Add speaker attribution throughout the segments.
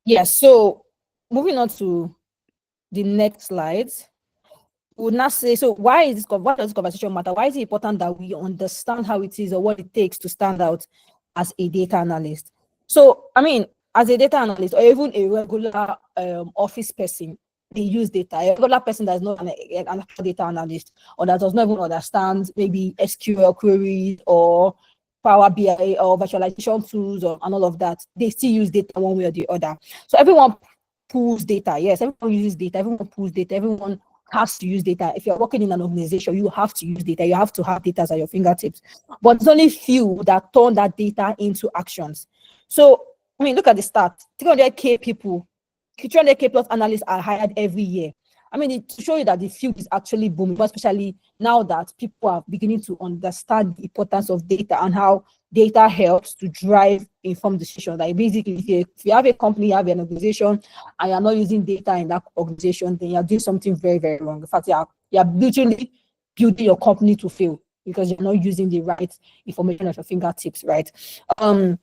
Speaker 1: Yes. So moving on to the next slide, we would not say, so why does this conversation matter? Why is it important that we understand how it is or what it takes to stand out as a data analyst? So, I mean, as a data analyst or even a regular office person, they use data. A regular person that's not an data analyst or that does not even understand maybe SQL queries or Power BI or virtualization tools and all of that, they still use data one way or the other. So everyone pulls data. Yes, everyone uses data. Everyone pulls data. Everyone has to use data. If you're working in an organization, you have to use data. You have to have data at your fingertips. But it's only few that turn that data into actions. So, I mean, look at the stat. 300K people, 300K plus analysts are hired every year. I mean, to show you that the field is actually booming, especially now that people are beginning to understand the importance of data and how data helps to drive informed decisions. Like basically, if you have a company, you have an organization, and you're not using data in that organization, then you're doing something very, very wrong. In fact, you're literally building your company to fail because you're not using the right information at your fingertips, right? And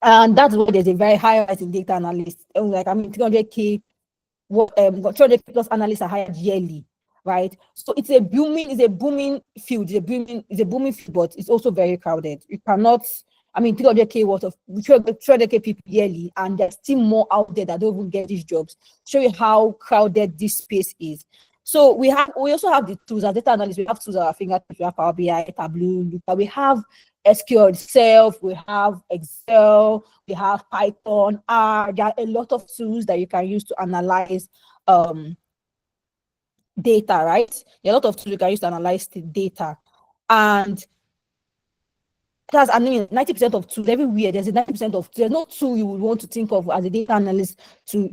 Speaker 1: that's why there's a very high rise in data analysts. Like, I mean, 300K 300 plus analysts are hired yearly, right? So it's a booming field, it's a booming field, but it's also very crowded. You cannot, I mean, 300K worth of 300K people yearly, and there's still more out there that don't even get these jobs. Show you how crowded this space is. So we also have the tools as data analysts. We have tools at our fingertips. We have Power BI, Tableau, Looker. We have SQL itself. We have Excel. We have Python. There are a lot of tools that you can use to analyze data, right? There are a lot of tools you can use to analyze the data, and because I mean, 90% of tools everywhere. There's 90% of there's no tool you would want to think of as a data analyst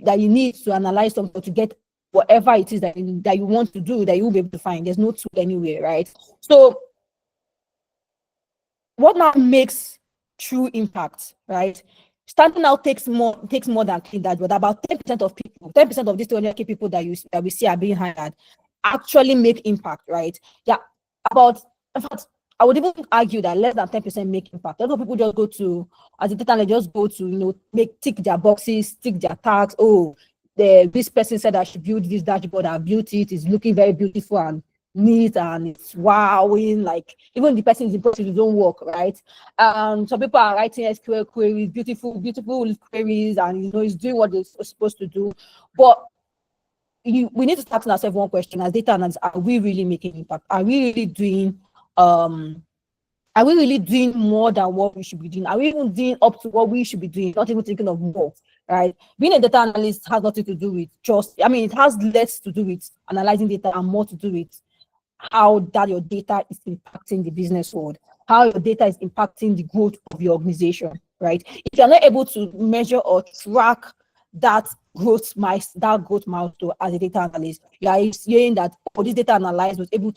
Speaker 1: that you need to analyze something to get whatever it is that you want to do that you will be able to find. There's no tool anywhere, right? So what now makes true impact, right? Standing out takes more than clean that, but about 10% of people, 10% of these 200K people that we see are being hired actually make impact, right? Yeah, in fact, I would even argue that less than 10% make impact. A lot of people just go to, as a data analyst, just go to, tick their boxes, tick their tags. Oh, this person said I should build this dashboard. I built it. It's looking very beautiful and neat and it's wowing. Like even the person is impressed with his own work, right? Some people are writing SQL queries, beautiful queries, and he's doing what they're supposed to do. But we need to start ourselves one question as data analysts: are we really making impact? Are we really doing more than what we should be doing? Are we even doing up to what we should be doing? Not even thinking of more, right? Being a data analyst has nothing to do with it has less to do with analyzing data and more to do with how that your data is impacting the business world, how your data is impacting the growth of your organization, right? If you're not able to measure or track that growth milestone as a data analyst, you are saying that this data analyst was able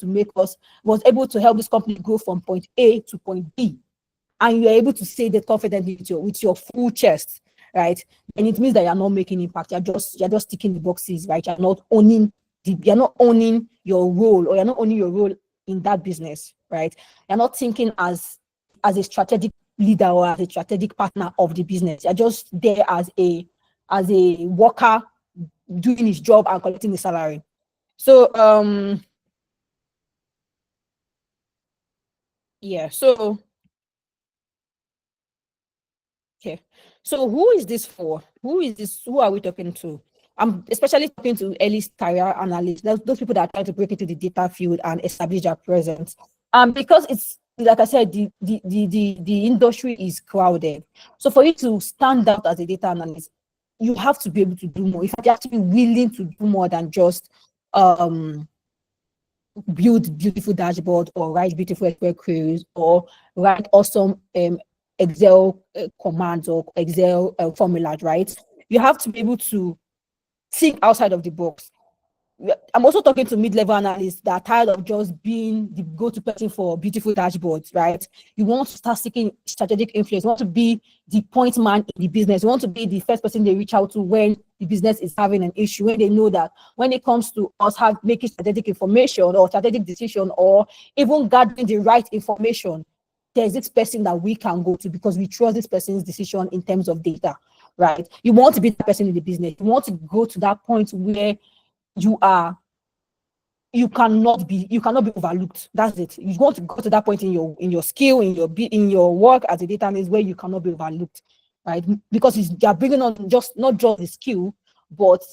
Speaker 1: to help this company go from point A to point B, and you're able to say that confidently with your full chest, right? And it means that you're not making impact. You're just ticking the boxes, right? You're not owning your role, or you're not owning your role in that business, right? You're not thinking as a strategic leader or as a strategic partner of the business. You're just there as a worker doing his job and collecting the salary. So yeah, so okay. So who is this for? Who are we talking to? I'm especially talking to early career analysts, those people that are trying to break into the data field and establish their presence. Because it's like I said, the industry is crowded. So for you to stand out as a data analyst, you have to be able to do more. You have to be willing to do more than just build beautiful dashboard or write beautiful SQL queries or write awesome Excel commands or Excel formulas, right? You have to be able to think outside of the box. I'm also talking to mid-level analysts that are tired of just being the go-to person for beautiful dashboards, right? You want to start seeking strategic influence. You want to be the point man in the business. You want to be the first person they reach out to when the business is having an issue, when they know that when it comes to us making strategic information or strategic decision or even gathering the right information, there's this person that we can go to because we trust this person's decision in terms of data. right? You want to be that person in the business. You want to go to that point where you cannot be overlooked. That's it. You want to go to that point in your skill, in your work as a data analyst, where you cannot be overlooked, right? Because you're bringing on not just the skill, but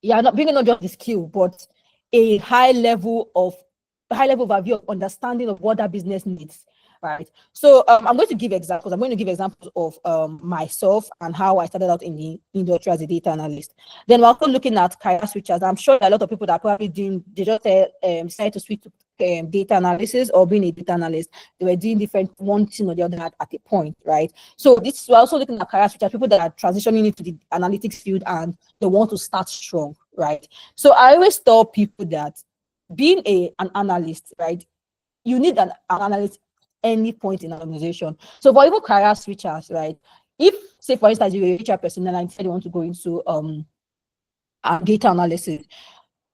Speaker 1: you're not bringing not just the skill, but a high level overview of understanding of what that business needs, right? So I'm going to give examples. I'm going to give examples of myself and how I started out in the industry as a data analyst. Then we're also looking at career switches. I'm sure there are a lot of people that probably they just decided to switch to data analysis or being a data analyst. They were doing different one thing or the other at a point, right? So we're also looking at career switches, people that are transitioning into the analytics field and they want to start strong, right? So I always tell people that being an analyst, right? You need an analyst any point in an organization. So for even career switchers, right? If, say, for instance, you're a HR person and I said you want to go into data analysis,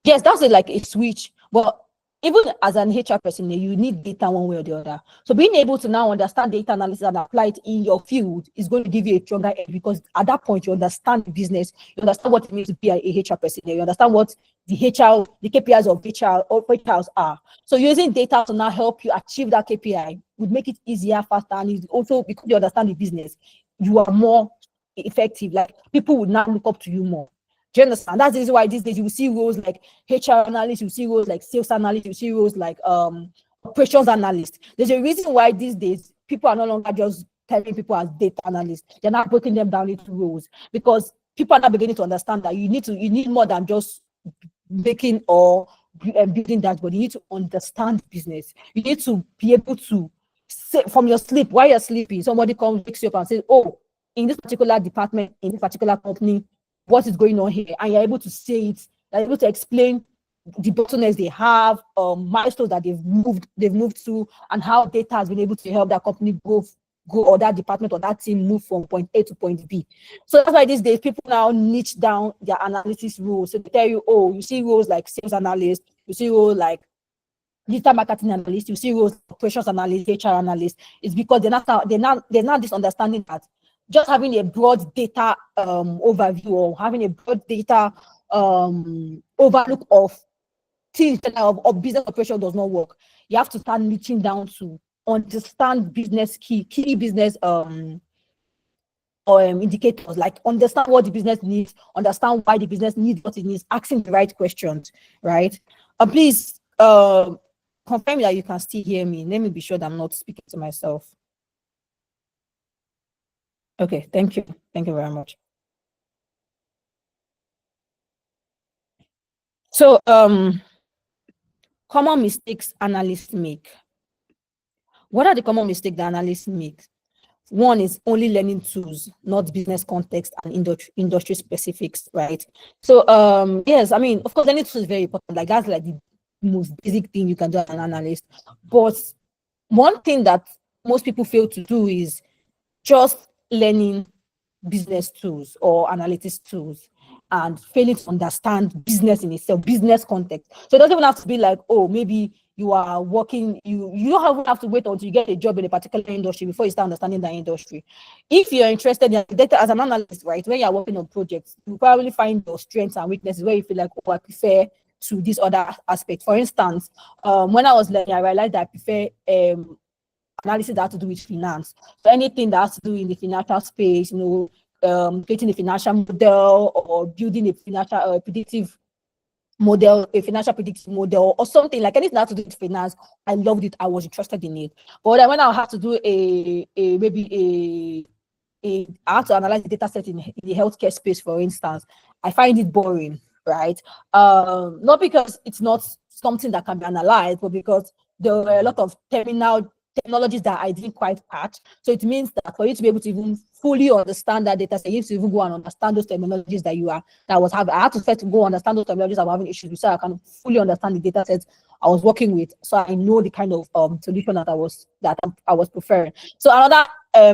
Speaker 1: yes, that's like a switch. But even as an HR person, you need data one way or the other. So being able to now understand data analysis and apply it in your field is going to give you a stronger edge, because at that point you understand the business, you understand what it means to be a HR person, you understand what the KPIs of HR or HRs are. So using data to now help you achieve that KPI would make it easier, faster, and it's also because you understand the business, you are more effective. Like people would now look up to you more. Do you understand? That's the reason why these days you will see roles like HR analyst, you see roles like sales analyst, you see roles like operations analyst. There's a reason why these days people are no longer just telling people as data analysts. They're not breaking them down into roles, because people are now beginning to understand that you need more than just making or building that, but you need to understand business. You need to be able to say from your sleep, while you're sleeping, somebody comes, wakes you up and says, oh, in this particular department, in this particular company, what is going on here, and you're able to say it, you're able to explain the bottlenecks they have, milestones that they've moved to, and how data has been able to help that company go, or that department or that team move from point A to point B. So that's why these days people now niche down their analysis roles. So they tell you, oh, you see roles like sales analyst, you see roles like digital marketing analyst, you see roles like operations analyst, HR analyst. It's because they're not this understanding that just having a broad data overview, or having a broad data overlook of things of business operation does not work. You have to start niching down to understand business key business indicators, like understand what the business needs, understand why the business needs what it needs, asking the right questions, right? Please confirm that you can still hear me. Let me be sure that I'm not speaking to myself. Okay, thank you. Thank you very much. So, common mistakes analysts make. What are the common mistakes that analysts make? One is only learning tools, not business context and industry specifics, right? So, yes, I mean, of course, learning tools is very important. Like that's like the most basic thing you can do as an analyst. But one thing that most people fail to do is just learning business tools or analytics tools and failing to understand business in itself, business context. So it doesn't even have to be like, oh, maybe you are working, you don't have to wait until you get a job in a particular industry before you start understanding that industry. If you're interested in data as an analyst, right, when you're working on projects, you probably find your strengths and weaknesses where you feel like, oh, I prefer to this other aspect. For instance, when I was learning, I realized that I prefer analysis that has to do with finance. So anything that has to do in the financial space, creating a financial model or building a financial predictive model, a financial predictive model, or something like anything that has to do with finance, I loved it. I was interested in it. But then when I have to do I have to analyze the data set in the healthcare space, for instance, I find it boring, right? Not because it's not something that can be analyzed, but because there were a lot of terminologies that I didn't quite catch. So it means that for you to be able to even fully understand that data set, you have to even go and understand those terminologies I had to first go understand those terminologies I was having issues with, so I can fully understand the data sets I was working with, so I know the kind of solution that I was preferring. So another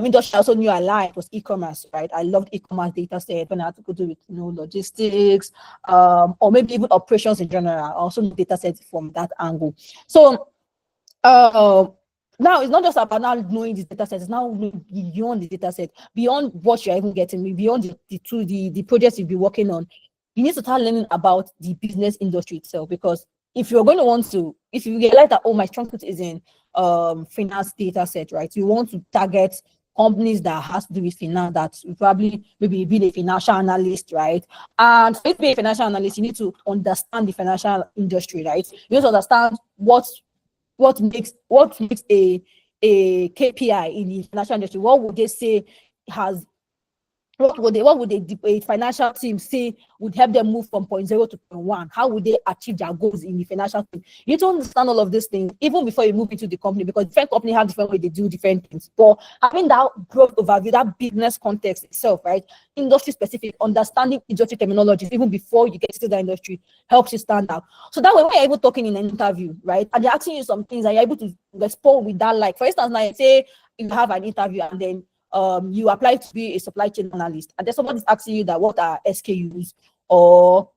Speaker 1: industry I also knew I liked was e-commerce, right? I loved e-commerce data set when I had to go do with logistics, or maybe even operations in general. I also know data sets from that angle. So Now it's not just about now knowing the data set, it's now beyond the data set, beyond what you're even getting, beyond the projects you'll be working on. You need to start learning about the business industry itself, because if you're going to want to, if you realize that, oh, my strong suit is in finance data set, right? You want to target companies that has to do with finance, that you probably maybe be a financial analyst, right? And for you to be a financial analyst, you need to understand the financial industry, right? You need to understand what makes a KPI in the financial industry. What would they say has what would a financial team say would help them move from point 0 to point 1? How would they achieve their goals in the financial team? You need to understand all of these things even before you move into the company, because different companies have different way they do different things. But having that broad overview, that business context itself, right? Industry specific, understanding industry terminologies even before you get to the industry helps you stand out. So that way, when you're able talking in an interview, right, and they're asking you some things and you're able to respond with that, like for instance, now say you have an interview and then you apply to be a supply chain analyst, and then somebody's asking you that what are SKUs, or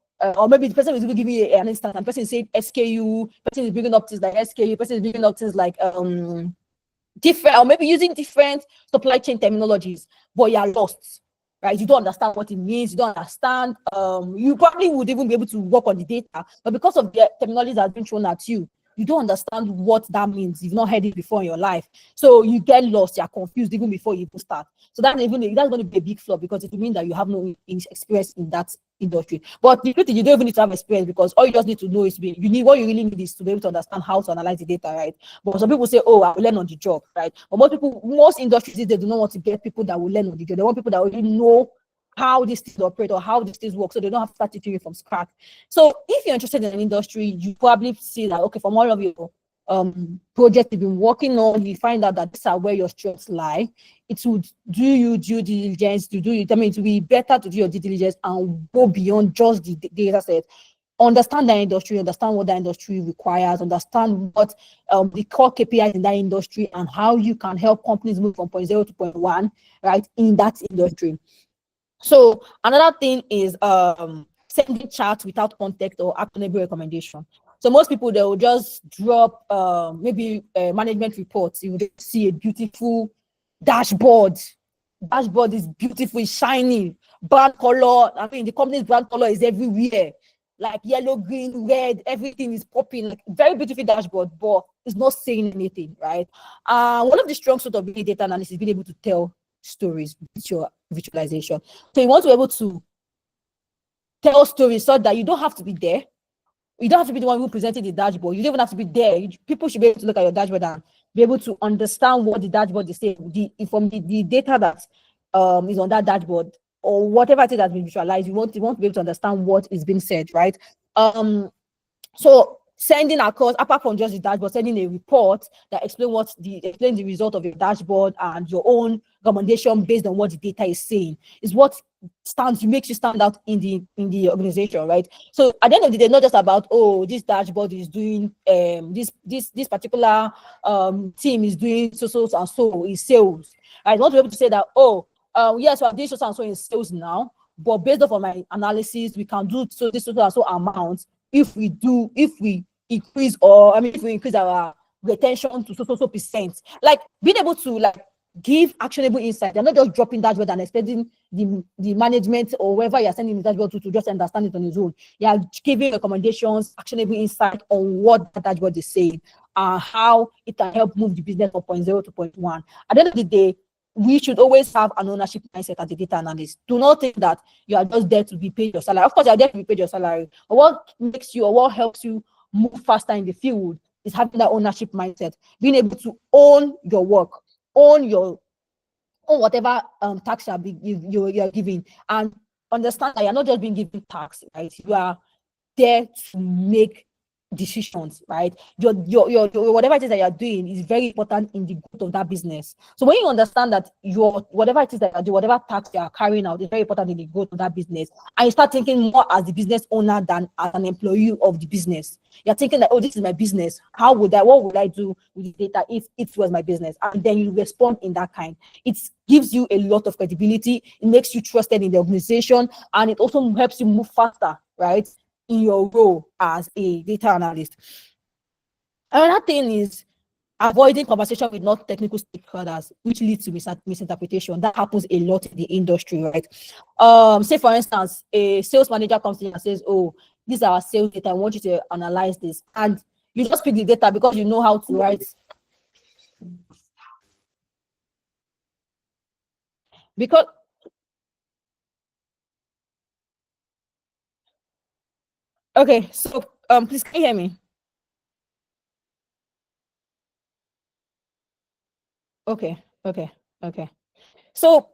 Speaker 1: maybe the person is giving you an instance, and the person is saying SKU, person is bringing up things like SKU, person is bringing up things like different, or maybe using different supply chain terminologies, but you're lost, right? You don't understand what it means, you don't understand. You probably would even be able to work on the data, but because of the terminology that's been thrown at you, you don't understand what that means. You've not heard it before in your life. So you get lost, you're confused even before you even start. So that's going to be a big flaw, because it will mean that you have no experience in that industry. But the truth is, you don't even need to have experience, because all you just need to know is what you really need is to be able to understand how to analyze the data, right? But some people say, oh, I will learn on the job, right? But most industries, they do not want to get people that will learn on the job. They want people that already know how these things operate or how these things work, so they don't have to start teaching you from scratch. So if you're interested in an industry, you probably see that, okay, from all of your projects you've been working on, you find out that these are where your strengths lie. It would do you due diligence to do it. I mean, it would be better to do your due diligence and go beyond just the data set. Understand that industry, understand what that industry requires, understand what the core KPIs in that industry, and how you can help companies move from point 0 to point 1, right, in that industry. So another thing is sending charts without context or actionable recommendation. So most people, they will just drop maybe management reports. You will just see a beautiful dashboard. Dashboard is beautiful, shiny, brand color. I mean, the company's brand color is everywhere, like yellow, green, red. Everything is popping, like very beautiful dashboard, but it's not saying anything, right? One of the strong suits of being data analysis is being able to tell stories with your visualization. So you want to be able to tell stories so that you don't have to be there. You don't have to be the one who presented the dashboard. You don't even have to be there. People should be able to look at your dashboard and be able to understand what the dashboard is saying, from the data that is on that dashboard, or whatever it is that's been visualized. You want to be able to understand what is being said, right? So sending across, apart from just the dashboard, sending a report that explains the result of your dashboard and your own recommendation based on what the data is saying is what makes you stand out in the organization, right? So at the end of the day, not just about, oh, this dashboard is doing this particular team is doing so and so in sales. I want to be able to say that, oh, yes, we are doing so and so in sales now, but based off of my analysis, we can do this so and so amount if we increase, or if we increase our retention to so percent. Like being able to like give actionable insight. They're not just dropping dashboard and expecting the management or whoever you're sending the dashboard to just understand it on his own. You are giving recommendations, actionable insight on what the dashboard is saying and how it can help move the business from point 0 to point 1. At the end of the day, we should always have an ownership mindset as a data analyst. Do not think that you are just there to be paid your salary. Of course, you are there to be paid your salary. But what makes you, or what helps you move faster in the field, is having that ownership mindset, being able to own your work, own whatever tax you're giving, and understand that you're not just being given tax, right? You are there to make decisions, right? Your whatever it is that you're doing is very important in the growth of that business. So when you understand that your whatever it is that you do, whatever task you are carrying out is very important in the growth of that business, and you start thinking more as the business owner than as an employee of the business. You're thinking that, oh, this is my business. What would I do with the data if it was my business? And then you respond in that kind. It gives you a lot of credibility. It makes you trusted in the organization, and it also helps you move faster, right, in your role as a data analyst. Another thing is avoiding conversation with non-technical stakeholders, which leads to misinterpretation. That happens a lot in the industry, right? Say for instance, a sales manager comes in and says, "Oh, these are our sales data. I want you to analyze this," and you just pick the data because you know how to write. Because okay, so please can you hear me? Okay, okay, okay. So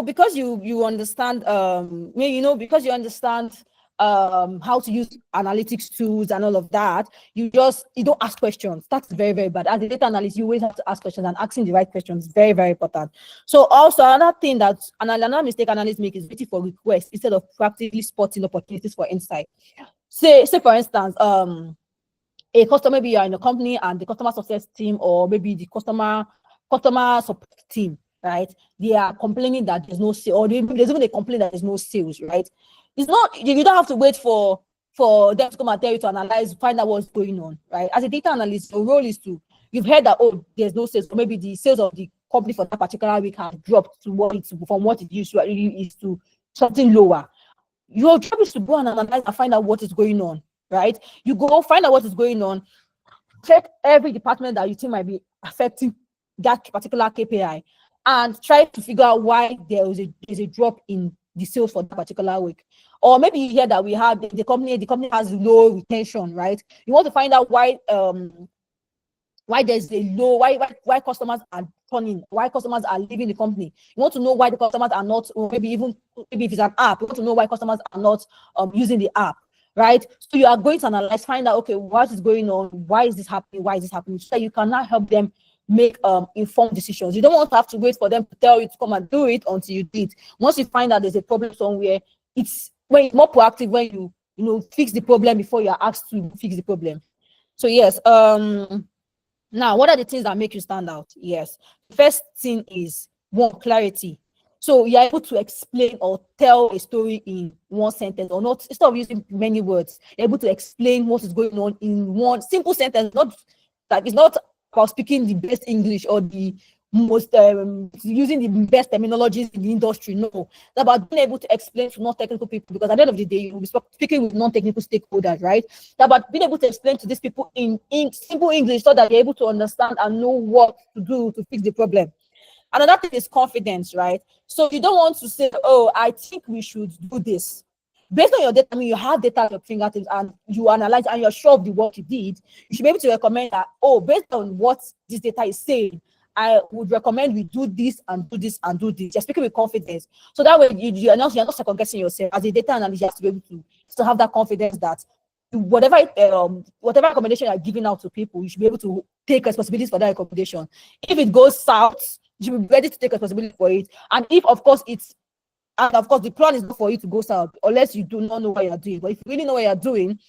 Speaker 1: because you understand because you understand how to use analytics tools and all of that, you don't ask questions. That's very, very bad. As a data analyst, you always have to ask questions, and asking the right questions is very, very important. So also another thing that another mistake analysts make is waiting for requests instead of proactively spotting opportunities for insight. Say for instance, a customer, maybe you are in a company and the customer success team, or maybe the customer support team, right? They are complaining that there's no sales, or there's even a complaint that there's no sales, right? It's not, you don't have to wait for them to come and tell you to analyze, find out what's going on, right? As a data analyst, your role is to, you've heard that, oh, there's no sales, or maybe the sales of the company for that particular week has dropped to from what it used to really is to something lower. Your job is to go and analyze and find out what is going on, right? You go find out what is going on, check every department that you think might be affecting that particular KPI, and try to figure out why there's a drop in the sales for that particular week. Or maybe you hear that we have the company has low retention, right? You want to find out why there's a low, why customers are turning, why customers are leaving the company. You want to know why the customers are not, or maybe if it's an app, you want to know why customers are not using the app, right? So you are going to analyze, find out, okay, what is going on, why is this happening, so that you can now help them make informed decisions. You don't want to have to wait for them to tell you to come and do it until you did. Once you find out there's a problem somewhere, it's when you're more proactive, when you fix the problem before you're asked to fix the problem. So yes, now, what are the things that make you stand out? Yes. First thing is one, clarity. So you're able to explain or tell a story in one sentence, or not, instead of using many words, you're able to explain what is going on in one simple sentence. Not that it's not about speaking the best English or the most using the best terminologies in the industry. No, it's about being able to explain to non-technical people, because at the end of the day, you'll be speaking with non-technical stakeholders, right? It's about being able to explain to these people in simple English, so that they're able to understand and know what to do to fix the problem. Another thing is confidence, right? So you don't want to say, "Oh, I think we should do this." Based on your data, I mean, you have data at your fingertips and you analyze and you're sure of the work you did, you should be able to recommend that, "Oh, based on what this data is saying, I would recommend we do this and do this and do this." You're speaking with confidence. So that way you're not second guessing yourself. As a data analyst, you have to be able to have that confidence that whatever recommendation you're giving out to people, you should be able to take responsibilities for that recommendation. If it goes south, you should be ready to take responsibility for it. And of course, the plan is not for you to go south unless you do not know what you're doing. But if you really know what you're doing,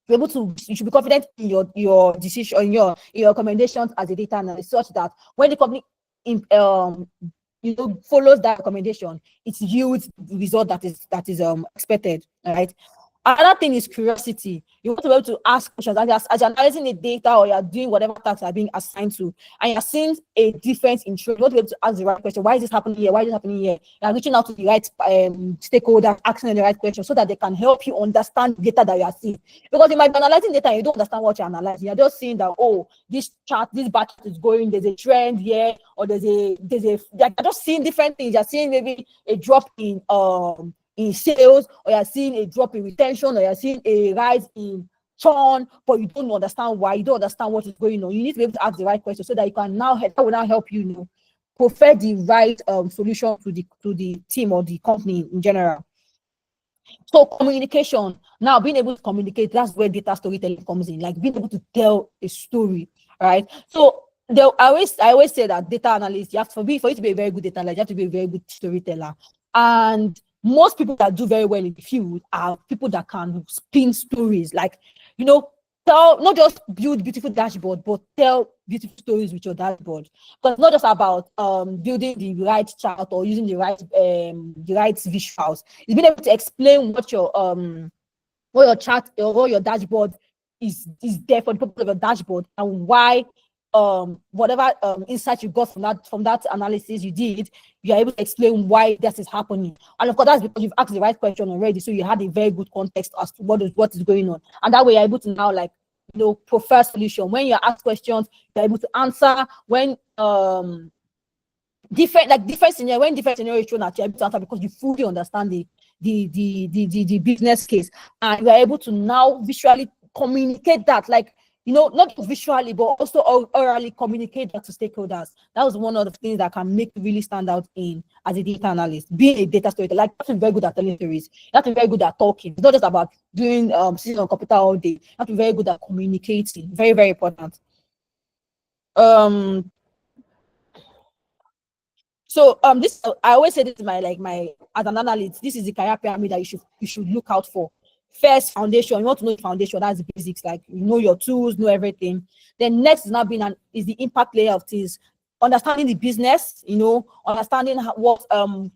Speaker 1: you should be confident in your decision, in your recommendations as a data analyst, such that when the company follows that recommendation, it yields the result that is expected. All right. Another thing is curiosity. You want to be able to ask questions as you're analyzing the data, or you're doing whatever tasks are being assigned to, and you're seeing a difference in trend. You want to be able to ask the right question. Why is this happening here? Why is this happening here? You're reaching out to the right stakeholder, asking the right question, so that they can help you understand data that you are seeing. Because you might be analyzing data and you don't understand what you're analyzing. You're just seeing that, oh, this bar chart is going, there's a trend here, or you're just seeing different things. You're seeing maybe a drop in sales, or you're seeing a drop in retention, or you're seeing a rise in churn, but you don't understand why, you don't understand what is going on. You need to be able to ask the right question, so that you can that will now help you, prefer the right solution to the team or the company in general. So communication, now being able to communicate, that's where data storytelling comes in, like being able to tell a story, right? So I always say that data analyst, for you to be a very good data analyst, you have to be a very good storyteller. And most people that do very well in the field are people that can spin stories, like, tell, not just build beautiful dashboard, but tell beautiful stories with your dashboard. But it's not just about building the right chart or using the right visuals. It's being able to explain what your chart or what your dashboard is there for the purpose of your dashboard, and why whatever insight you got from that analysis you did, you're able to explain why this is happening. And of course, that's because you've asked the right question already, so you had a very good context as to what is going on, and that way you're able to now, like, prefer solution. When you're asked questions, you're able to answer. When different scenario, when different scenarios shown at you, you're able to answer because you fully understand the business case, and you are able to now visually communicate that, like, not just visually, but also orally communicate that to stakeholders. That was one of the things that can make you really stand out as a data analyst, being a data storyteller. Like, you have to be very good at telling stories. You have to be very good at talking. It's not just about doing sitting on computer all day. You have to be very good at communicating. Very, very important. So this, I always say this is my as an analyst, this is the career pyramid that you should look out for. First, foundation. You want to know the foundation. That's the basics. Like, know your tools, know everything. Then next is now is the impact layer of things. Understanding the business, understanding what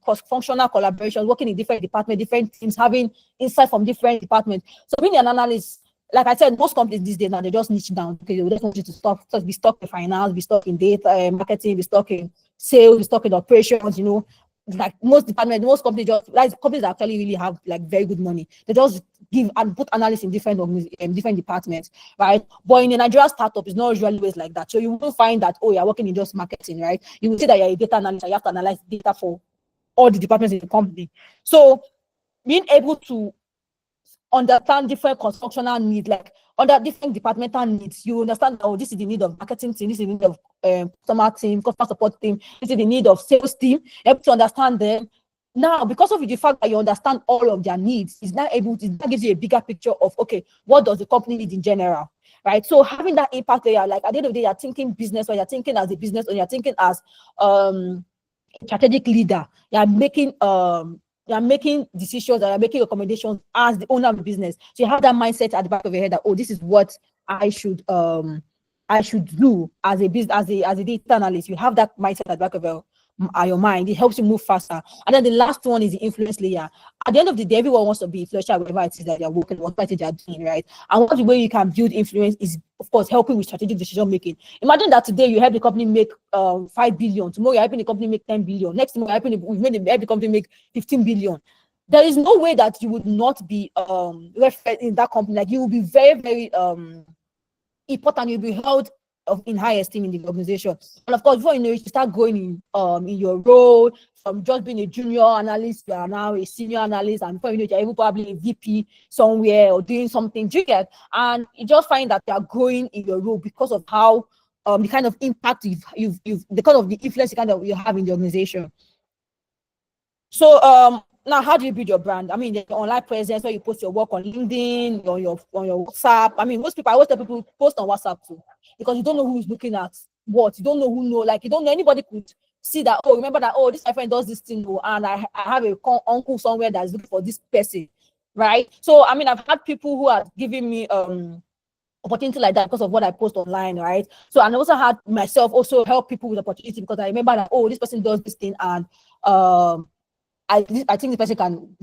Speaker 1: cross-functional collaboration, working in different departments, different teams, having insight from different departments. So being an analyst, like I said, most companies these days now, they just niche down. Okay, they just want you to be stuck in finance, be stuck in data, marketing, be stuck in sales, be stuck in operations. Like most departments, most companies companies that actually really have like very good money, they just give and put analysts in different departments, right? But in a Nigerian startup, it's not usually always like that. So you will find that, you're working in just marketing, right? You will see that you're a data analyst and you have to analyze data for all the departments in the company. So being able to understand different cross-functional needs, like under different departmental needs, you understand, this is the need of marketing team, this is the need of customer team, customer support team, this is the need of sales team. You're able to understand them. Now, because of the fact that you understand all of their needs, that gives you a bigger picture of, okay, what does the company need in general, right? So having that impact layer, like at the end of the day, you're thinking business, or you're thinking as a business, or you're thinking as strategic leader. You're making decisions, and you're making recommendations as the owner of the business. So you have that mindset at the back of your head that, this is what I should do as a business, as a data analyst. You have that mindset at the back of your mind. It helps you move faster. And then the last one is the influence layer. At the end of the day, everyone wants to be influential, whatever it is that they're working, whatever it is they're doing, right? And one way you can build influence is, of course, helping with strategic decision making. Imagine that today you help the company make 5 billion. Tomorrow you're helping the company make 10 billion. Next tomorrow help the company make 15 billion. There is no way that you would not be referred in that company. Like, you will be very, very important. You'll be held in high esteem in the organization. And of course, before you know it, you start growing in your role from just being a junior analyst, you are now a senior analyst, and before you know it, you're even probably a VP somewhere or doing something. Do you get? And you just find that you are growing in your role because of how the kind of impact you've because of the influence you have in the organization. So now, how do you build your brand? I mean, the online presence, where you post your work on LinkedIn, on your WhatsApp. I mean, I always tell people post on WhatsApp too, because you don't know who's looking at what. You don't know who like, you don't know, anybody could see that, remember that, this my friend does this thing, and I have a uncle somewhere that's looking for this person, right? So I mean, I've had people who are giving me opportunity like that because of what I post online, right? So, and I also had myself also help people with opportunity, because I remember that, this person does this thing, and I think the person can,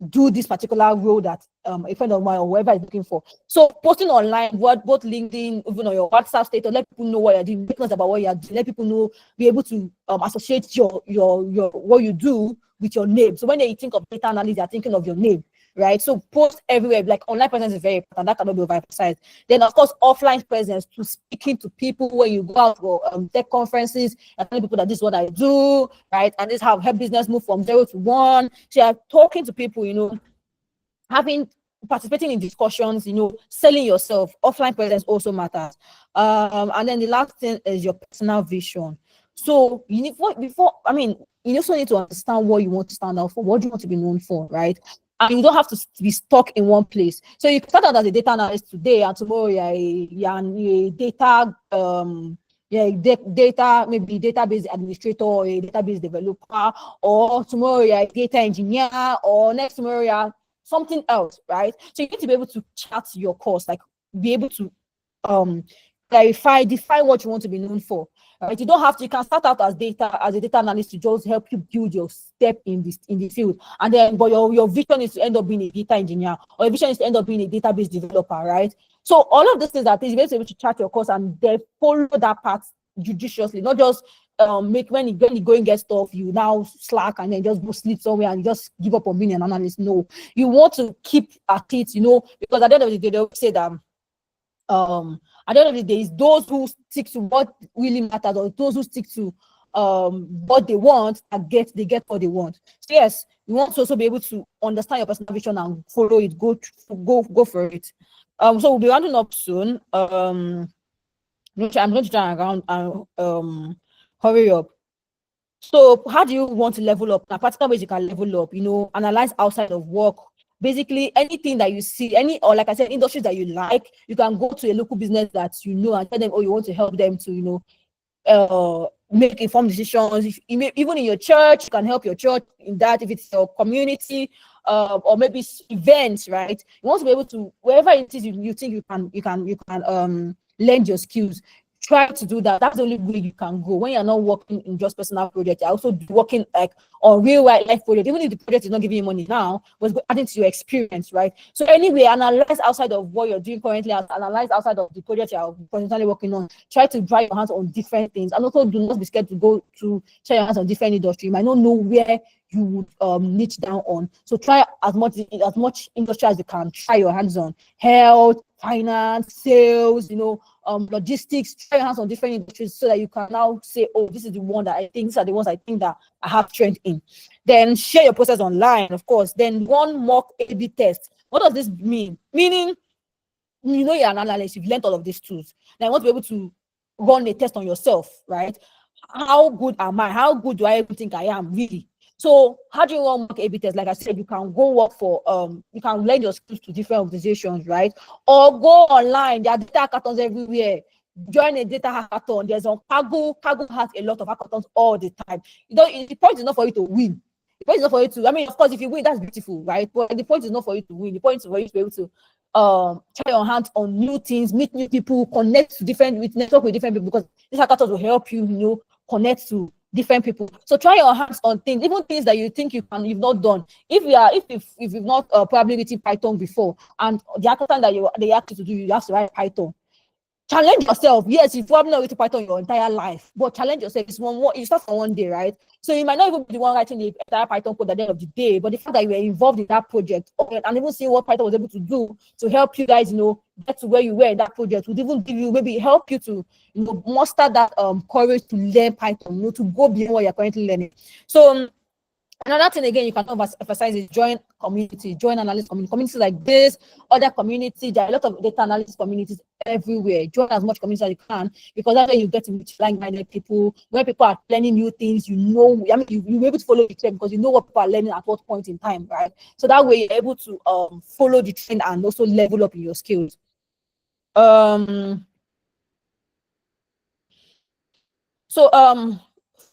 Speaker 1: do this particular role that a friend of mine or whoever is looking for. So posting online, both LinkedIn, even on your WhatsApp status, let people know what you're doing, make notes about what you're doing, let people know, be able to associate your what you do with your name. So when they think of data analysis, they're thinking of your name, right? So post everywhere. Like, online presence is very important. That cannot be overemphasized. Then of course, offline presence, to speaking to people when you go out for tech conferences and telling people that this is what I do, right? And this is how help business move from 0 to 1. So you're talking to people, participating in discussions, selling yourself. Offline presence also matters. And then the last thing is your personal vision. So you need you also need to understand what you want to stand out for, what you want to be known for, right? And you don't have to be stuck in one place. So you can start out as a data analyst today, and tomorrow you're a data data, maybe database administrator or a database developer, or tomorrow you're a data engineer, or next tomorrow you're something else, right? So you need to be able to chart your course, like be able to define what you want to be known for. Right? You don't have to. You can start out as a data analyst to just help you build your step in the field, and then but your vision is to end up being a data engineer, or your vision is to end up being a database developer, right? So all of these things are things you're able to chart your course and then follow that path judiciously, not just make when you going get stuff, you now slack and then just go sleep somewhere and just give up on being an analyst. No, you want to keep at it, because at the end of the day, they always say that at the end of the day, it's those who stick to what really matters, or those who stick to what they want they get what they want. So yes, you want to also be able to understand your personal vision and follow it, go for it. So we'll be rounding up soon. I'm going to try around and hurry up. So how do you want to level up? Now, practical ways you can level up, analyze outside of work. Basically, anything that you see, or like I said, industries that you like, you can go to a local business that and tell them, oh, you want to help them to, make informed decisions. Even in your church, you can help your church in that. If it's your community, or maybe events, right? You want to be able to, wherever it is you think you can lend your skills. Try to do that. That's the only way you can go. When you're not working in just personal projects, you're also working like on real life project. Even if the project is not giving you money now, but adding to your experience, right? So anyway, analyze outside of what you're doing currently, analyze outside of the project you're constantly working on. Try to try your hands on different things, and also do not be scared to go to try your hands on different industry. You might not know where you would niche down on. So try as much industry as you can. Try your hands on health, finance, sales, logistics. Try your hands on different industries so that you can now say, oh, this is the one that I think, these are the ones I think that I have strength in. Then share your process online, of course. Then one mock A/B test. What does this mean? Meaning, you're an analyst, you've learned all of these tools. Now you want to be able to run a test on yourself, right? How good am I? How good do I even think I am, really? So how do you run mock A/B test? Like I said, you can go work for you can lend your skills to different organizations, right? Or go online. There are data hackathons everywhere. Join a data hackathon. There's on Kaggle. Kaggle has a lot of hackathons all the time. The point is not for you to win. The point is not for you to, of course, if you win, that's beautiful, right? But the point is not for you to win. The point is for you to be able to try your hands on new things, meet new people, network with different people, because these hackathons will help you, connect to different people. So try your hands on things, even things that you think you've not done. If you've not probably written Python before, and the hackathon that they ask you to do, you have to write Python. Challenge yourself. Yes, you've probably not written Python your entire life, but challenge yourself. You start from one day, right? So you might not even be the one writing the entire Python code at the end of the day, but the fact that you were involved in that project, and even seeing what Python was able to do to help you guys, get to where you were in that project, would even give you, maybe help you to, muster that courage to learn Python, to go beyond what you're currently learning. So another thing again you can emphasize is join community, join analyst communities like this, other communities. There are a lot of data analysis communities everywhere. Join as much community as you can, because that's where you get to meet like-minded people. When people are learning new things, you'll be able to follow the trend because you know what people are learning at what point in time, right? So that way you're able to follow the trend and also level up in your skills.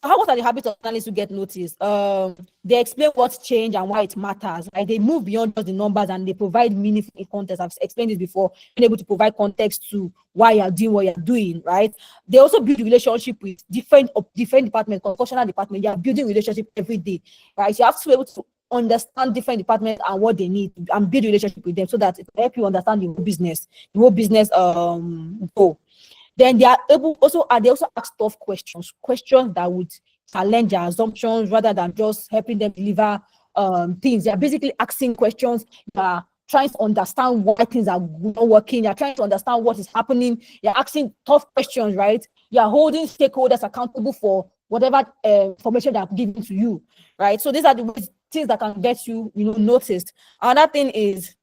Speaker 1: What are the habits of analysts who get noticed? They explain what's changed and why it matters. Right? They move beyond just the numbers and they provide meaningful context. I've explained this before, being able to provide context to why you're doing what you're doing, right? They also build relationship with different departments, functional departments. They are building relationship every day, right? So you have to be able to understand different departments and what they need and build relationship with them so that it will help you understand the whole business goal. Then they also ask tough questions that would challenge their assumptions rather than just helping them deliver things. They are basically asking questions. They are trying to understand why things are not working. They are trying to understand what is happening. They are asking tough questions, right? You are holding stakeholders accountable for whatever information they are giving to you, right? So these are the things that can get you, noticed. Another thing is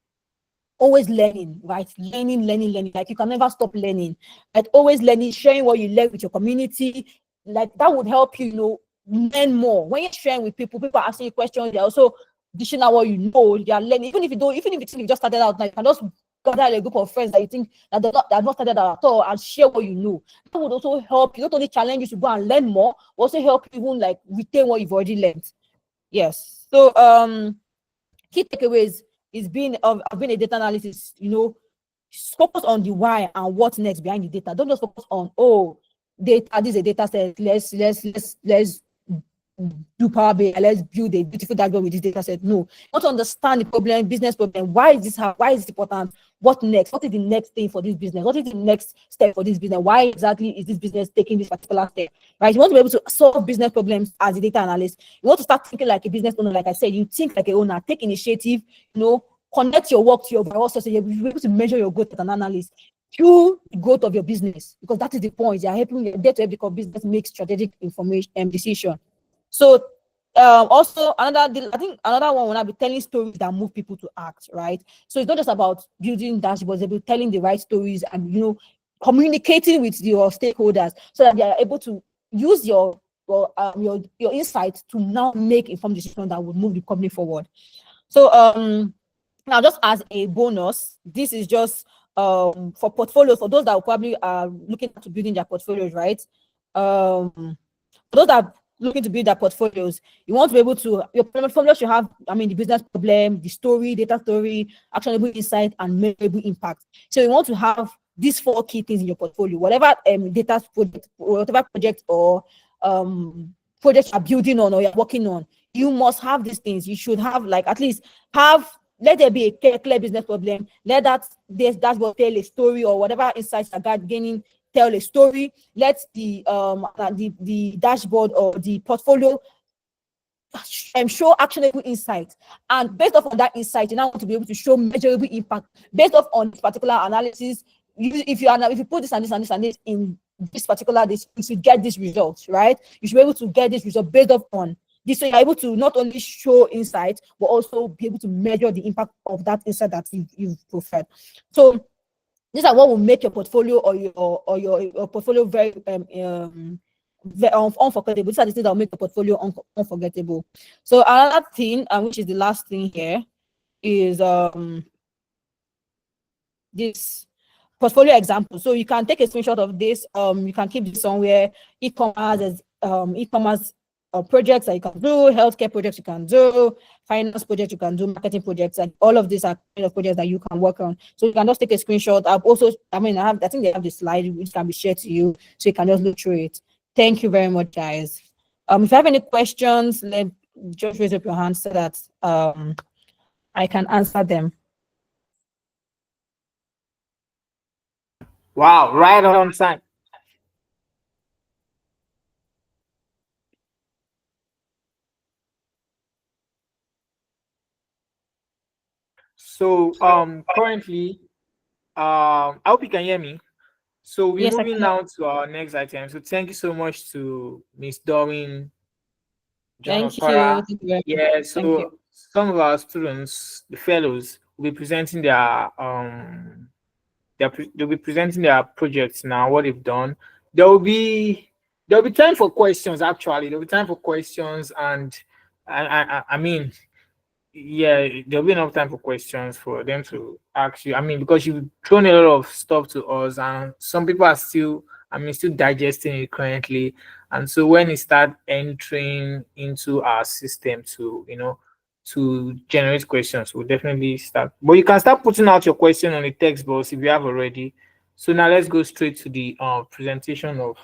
Speaker 1: always learning, right? Learning. Like you can never stop learning. Like always learning, sharing what you learn with your community. Like that would help you, learn more. When you're sharing with people are asking you questions, they're also dishing out what you know, they are learning. Even if you think you just started out now, you can just gather a group of friends that you think that they're not started out at all and share what you know. That would also help you, not only challenge you to go and learn more, but also help you even like retain what you've already learned. Yes. So key takeaways is being a data analyst, focus on the why and what's next behind the data. Don't just focus on data. This is a data set. Let's do Power BI, let's build a beautiful dashboard with this data set. No, you want to understand the problem, business problem. Why is this why is it important? What next? What is the next thing for this business? What is the next step for this business? Why exactly is this business taking this particular step? Right? You want to be able to solve business problems as a data analyst. You want to start thinking like a business owner. Like I said, you think like a owner, take initiative, connect your work to your overall success. You'll be able to measure your growth as an analyst through the growth of your business, because that is the point. They are helping you get to help the business make strategic information decision. So also I think another one will be telling stories that move people to act, right? So it's not just about building dashboards, about telling the right stories and communicating with your stakeholders so that they are able to use your insights to now make informed decisions that would move the company forward. So now, just as a bonus, this is just for portfolios, for those that probably are looking to building their portfolios, right? For those that are looking to build their portfolios, you want to be able to, your portfolio should have, the business problem, the story, data story, actionable insight, and measurable impact. So you want to have these 4 key things in your portfolio. Whatever data project, whatever project or project you're building on or you're working on, you must have these things. You should have let there be a clear business problem. Let this dashboard tell a story, or whatever insights are gaining tell a story. Let the dashboard or the portfolio show actionable insight, and based off on that insight, you now want to be able to show measurable impact based off on this particular analysis. If you put this and this and this and this in this particular you should get this result, right? You should be able to get this result based off on this, so you're able to not only show insight but also be able to measure the impact of that insight that you've preferred. So these are what will make your portfolio or your portfolio very unforgettable. These are the things that will make the portfolio unforgettable. So another thing, which is the last thing here, is this portfolio example. So you can take a screenshot of this. You can keep this somewhere. E-commerce projects that you can do, healthcare projects you can do, finance projects you can do, marketing projects, and all of these are kind of projects that you can work on. So you can just take a screenshot. I've also, I think they have the slide which can be shared to you, so you can just look through it. Thank you very much, guys. If you have any questions, just raise up your hand so that I can answer them.
Speaker 2: Wow, right on time. So currently, I hope you can hear me. So we're moving now to our next item. So thank you so much to Miss Doreen John-opara. Yeah, so some of our students, the fellows, will be presenting they'll be presenting their projects now, what they've done. There'll be time for questions. Actually, there'll be time for questions, and I mean, yeah, there'll be enough time for questions for them to ask you. Because you've thrown a lot of stuff to us, and some people are still, still digesting it currently. And so when it start entering into our system to generate questions, we'll definitely start. But you can start putting out your question on the text box if you have already. So now let's go straight to the presentation of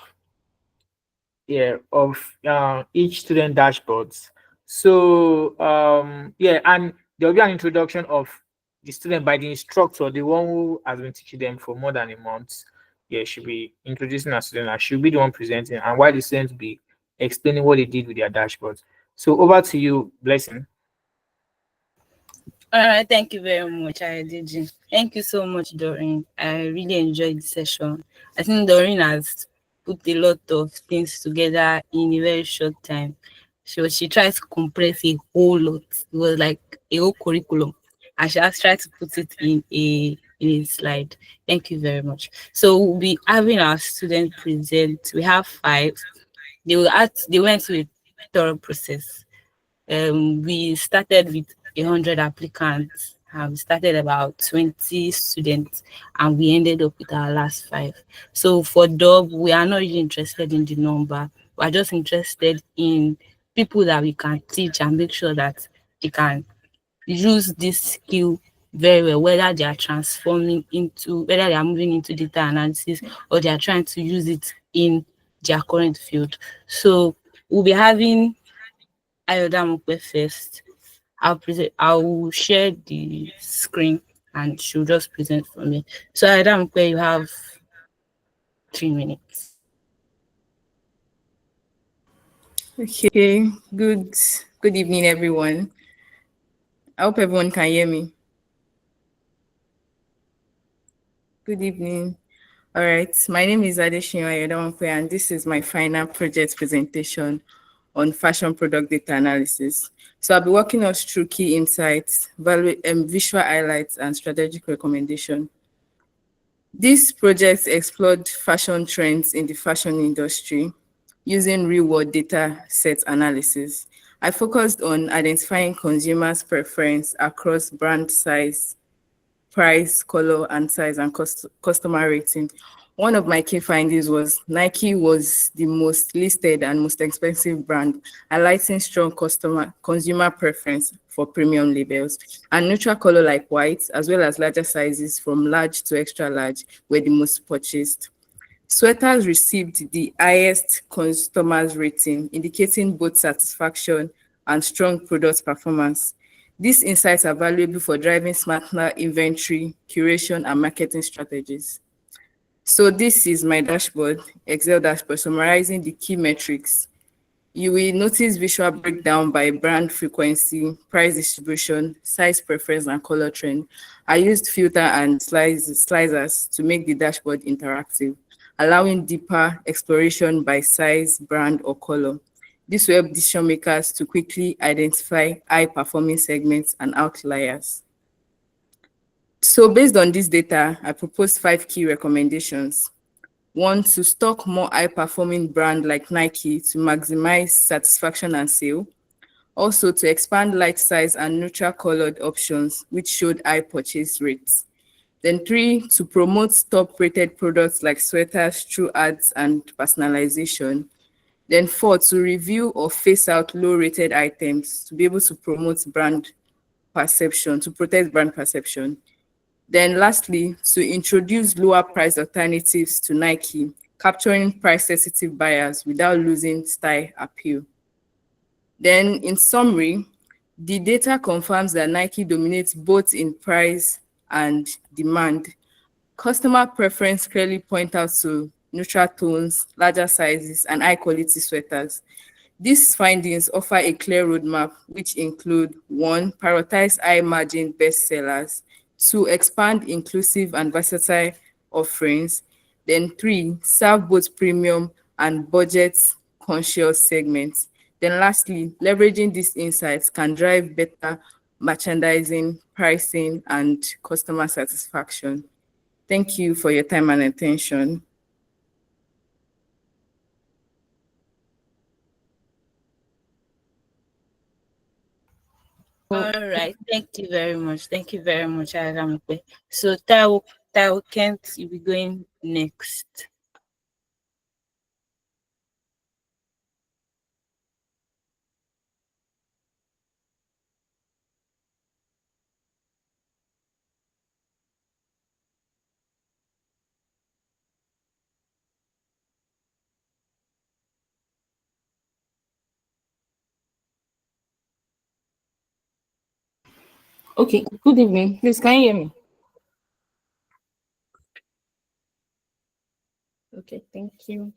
Speaker 2: each student dashboards. So and there'll be an introduction of the student by the instructor, the one who has been teaching them for more than a month. Yeah, she'll be introducing a student, and she'll be the one presenting, and while the students will be explaining what they did with their dashboards. So over to you, Blessing.
Speaker 3: All right, thank you very much, Ayodamope. Thank you so much, Doreen. I really enjoyed the session. I think Doreen has put a lot of things together in a very short time. She tried to compress a whole lot. It was like a whole curriculum, and she has tried to put it in a slide. Thank you very much. So we'll be having our students present. We have 5. They went through a thorough process. We started with 100 applicants. We started about 20 students, and we ended up with our last 5. So for DOB, we are not really interested in the number. We are just interested in people that we can teach and make sure that they can use this skill very well, whether they are moving into data analysis, or they are trying to use it in their current field. So we'll be having Ayodamope first. I'll share the screen and she'll just present for me. So Ayodamope, you have 3 minutes.
Speaker 4: Okay, good evening, everyone. I hope everyone can hear me. Good evening. All right, my name is Adesiyan Ayodamope, and this is my final project presentation on fashion product data analysis. So I'll be walking us through key insights, visual highlights, and strategic recommendation. This project explored fashion trends in the fashion industry using real-world data set analysis. I focused on identifying consumers' preference across brand size, price, color, and size, and customer rating. One of my key findings was Nike was the most listed and most expensive brand, highlighting strong consumer preference for premium labels. And neutral color like white, as well as larger sizes from large to extra large, were the most purchased. Sweaters received the highest customers rating, indicating both satisfaction and strong product performance. These insights are valuable for driving smarter inventory, curation, and marketing strategies. So this is my dashboard, Excel dashboard, summarizing the key metrics. You will notice visual breakdown by brand frequency, price distribution, size preference, and color trend. I used filter and slicers to make the dashboard interactive, allowing deeper exploration by size, brand, or color. This will help decision makers to quickly identify high-performing segments and outliers. So based on this data, I propose 5 key recommendations. 1, to stock more high-performing brand like Nike to maximize satisfaction and sale. Also, to expand light size and neutral colored options, which showed high purchase rates. Then 3, to promote top-rated products like sweaters through ads and personalization. Then 4, to review or phase out low-rated items to be able to promote brand perception, to protect brand perception. Then lastly, to introduce lower price alternatives to Nike, capturing price-sensitive buyers without losing style appeal. Then in summary, the data confirms that Nike dominates both in price and demand. Customer preference clearly point out to neutral tones, larger sizes, and high-quality sweaters. These findings offer a clear roadmap, which include 1, prioritize high-margin bestsellers, 2, expand inclusive and versatile offerings, then 3, serve both premium and budget-conscious segments. Then lastly, leveraging these insights can drive better merchandising, pricing, and customer satisfaction. Thank you for your time and attention.
Speaker 3: All right. Thank you very much. Thank you very much, Ayodamope. So Taiwo Kent, you'll be going next.
Speaker 5: Okay, good evening. Please, can you hear me? Okay, thank you.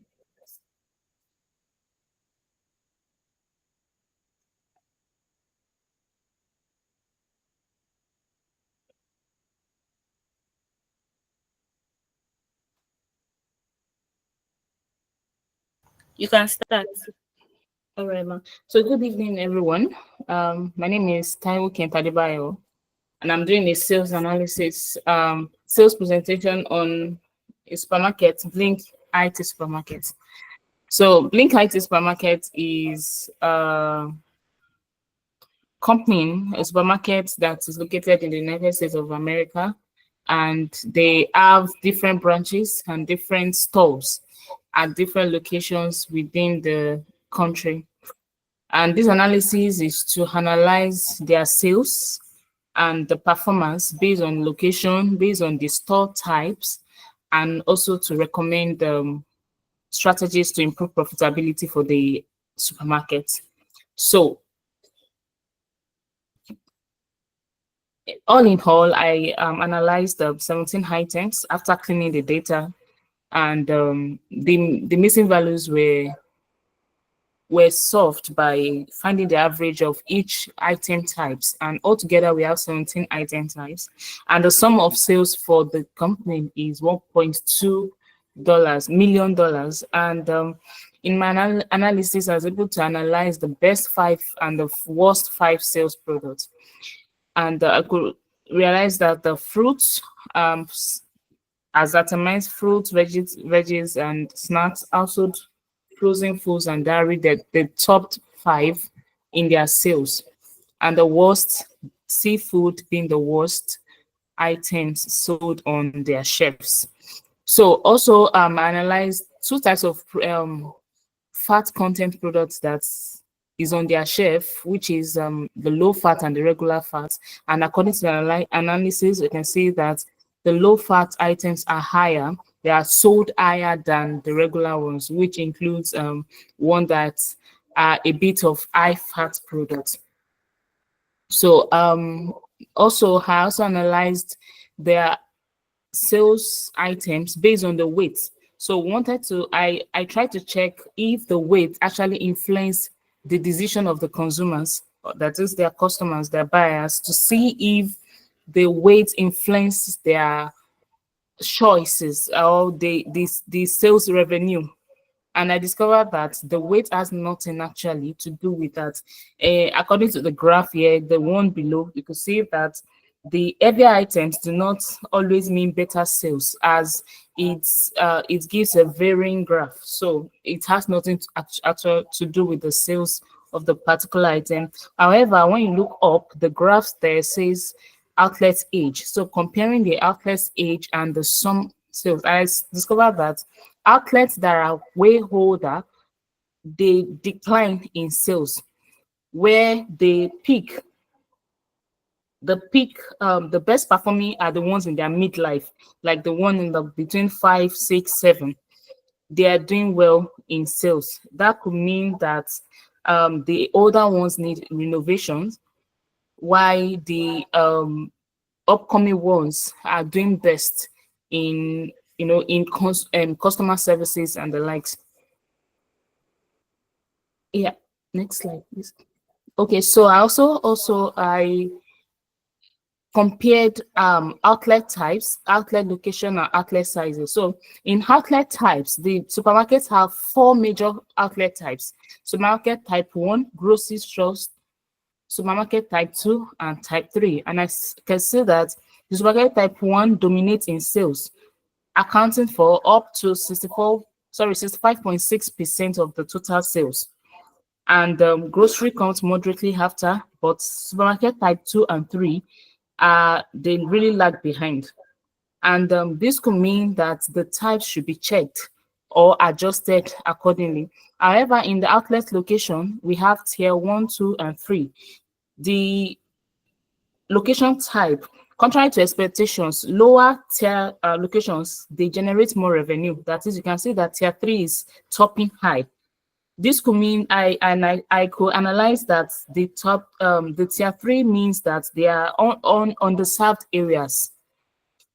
Speaker 3: You can start.
Speaker 5: All right, ma'am. So good evening, everyone. My name is Taiwo Kent-Adebayo, and I'm doing a sales analysis, sales presentation on a supermarket, Blink IT Supermarket. So Blink IT Supermarket is a company, a supermarket that is located in the United States of America, and they have different branches and different stores at different locations within the country. And this analysis is to analyze their sales and the performance based on location, based on the store types, and also to recommend strategies to improve profitability for the supermarket. So all in all, I analyzed 17 items after cleaning the data, and the missing values were solved by finding the average of each item types, and altogether we have 17 item types, and the sum of sales for the company is $1.2 million. And in my analysis, I was able to analyze the best 5 and the worst 5 sales products, and I could realize that the fruits, as atomized fruits, veggies, and snacks, also frozen foods and dairy, the top 5 in their sales, and the worst, seafood being the worst items sold on their shelves. So also I analyzed 2 types of fat content products that is on their shelf, which is the low fat and the regular fat. And according to the analysis, you can see that the low fat items are higher. They are sold higher than the regular ones, which includes one that are a bit of high fat products. So also I also analyzed their sales items based on the weight. So I tried to check if the weight actually influenced the decision of the consumers, that is their customers, their buyers, to see if the weight influences their choices or the sales revenue. And I discovered that the weight has nothing actually to do with that. According to the graph here, the one below, you could see that the heavier items do not always mean better sales, as it gives a varying graph. So it has nothing to do with the sales of the particular item. However, when you look up, the graph there says outlet age. So comparing the outlet's age and the sum sales, I discovered that outlets that are way older, they decline in sales, where the best performing are the ones in their midlife, like the one in the between 5, 6, 7. They are doing well in sales. That could mean that the older ones need renovations, while the upcoming ones are doing best in customer services and the likes. Yeah, next slide, please. Okay, so I compared outlet types, outlet location, and outlet sizes. So in outlet types, the supermarkets have 4 major outlet types: supermarket type 1, grocery stores; supermarket type 2, and type 3. And I can see that the supermarket type 1 dominates in sales, accounting for up to 65.6% of the total sales. And grocery comes moderately after, but supermarket type 2 and 3 they really lag behind. And this could mean that the types should be checked or adjusted accordingly. However, in the outlet location, we have tier 1, 2, and 3. The location type, contrary to expectations, lower tier locations, they generate more revenue. That is, you can see that tier 3 is topping high. This could mean I could analyze that the tier 3 means that they are on underserved areas.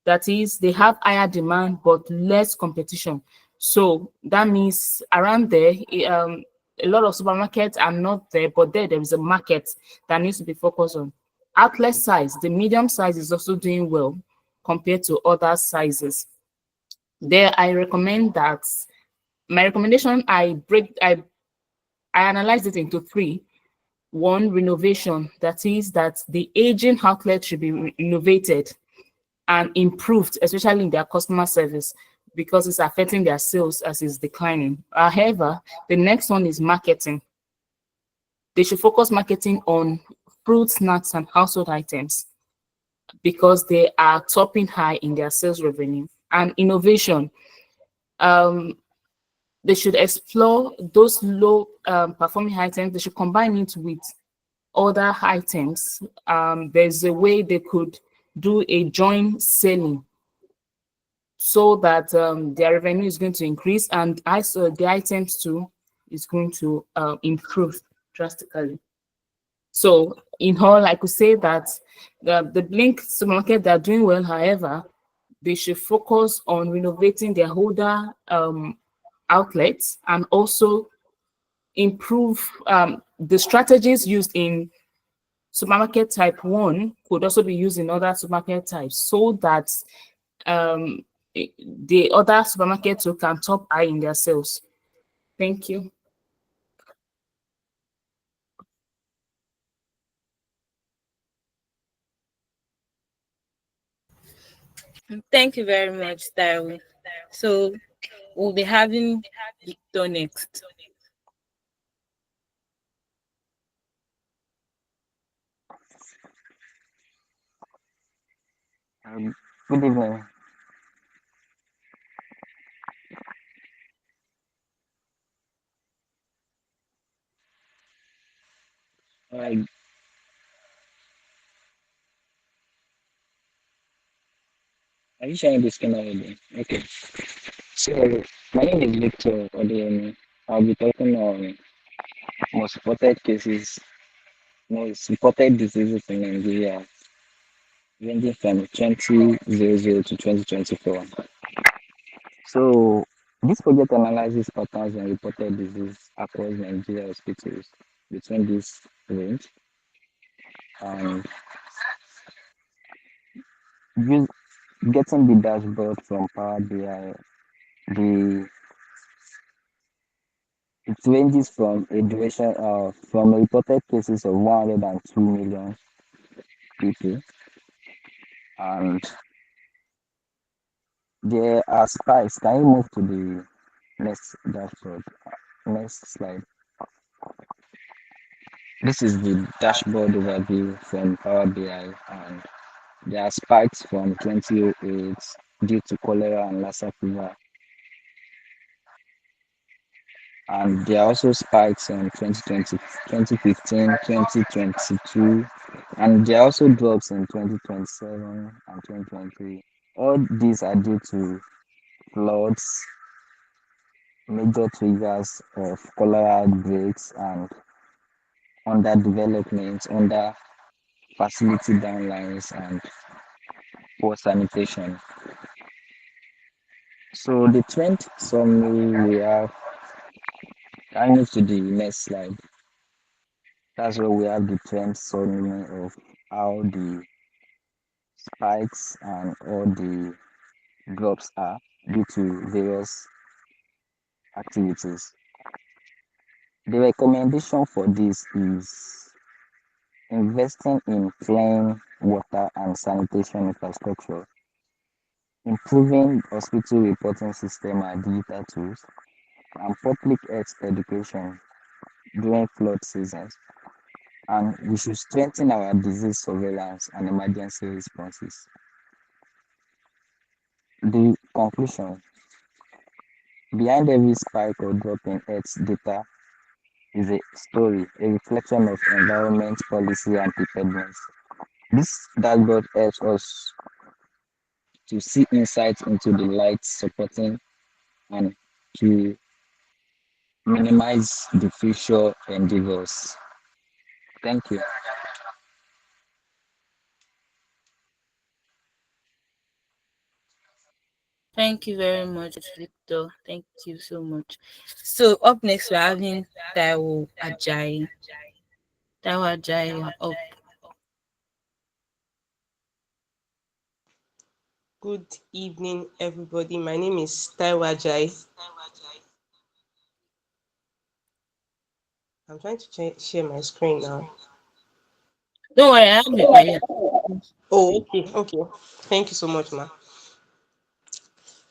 Speaker 5: That is, they have higher demand but less competition. So that means around there, a lot of supermarkets are not there, but there is a market that needs to be focused on. Outlet size, the medium size is also doing well compared to other sizes. There, I recommend that my recommendation, I analyzed it into 3. 1, renovation. That is that the aging outlet should be renovated and improved, especially in their customer service, because it's affecting their sales as it's declining. However, the next one is marketing. They should focus marketing on fruits, snacks, and household items because they are topping high in their sales revenue. And innovation. They should explore those low performing items. They should combine it with other items. There's a way they could do a joint selling so that their revenue is going to increase, and also the items too is going to improve drastically. So in all, I could say that the Blink supermarket, they're doing well. However, they should focus on renovating their older outlets and also improve the strategies used in supermarket type 1 could also be used in other supermarket types, so that um, the other supermarkets who can top eye in their sales. Thank you.
Speaker 3: Thank you very much, Taiwo. So we'll be having Victor next.
Speaker 6: Good evening. Uh, are you sharing the screen already? Okay. So, my name is Victor Odeyemi. I'll be talking on most reported cases, most reported diseases in Nigeria, ranging from 2000 to 2024. So, this project analyzes patterns in reported disease across Nigeria hospitals between this range and use, getting the dashboard from Power BI. The It ranges from a duration from reported cases of 102 million people, and there are spikes. Can you move to the next dashboard? Next slide. This is the dashboard overview from Power BI, and there are spikes from 2008 due to cholera and Lassa fever, and there are also spikes in 2020, 2015, 2022, and there are also drops in 2027 and 2023. All these are due to floods, major triggers of cholera outbreaks, and underdevelopment, under facility downlines, and poor sanitation. So the trend summary we have, I move to the next slide. That's where we have the trend summary of how the spikes and all the drops are due to various activities. The recommendation for this is investing in clean water and sanitation infrastructure, improving hospital reporting system and digital tools, and public health education during flood seasons. And we should strengthen our disease surveillance and emergency responses. The conclusion: behind every spike or drop in health data is a story, a reflection of environment, policy, and preparedness. This dashboard helps us to see insights into the light supporting and to minimize the future endeavors. Thank you.
Speaker 3: Thank you very much, Victor. Thank you so much. So up next we're having Taiwo Ajayi. Taiwo Ajayi, you're up.
Speaker 7: Good evening, everybody. My name is Taiwo Ajayi. I'm trying to share my screen now.
Speaker 3: Don't worry, I have it. Yeah.
Speaker 7: Oh, okay. Thank you so much, ma.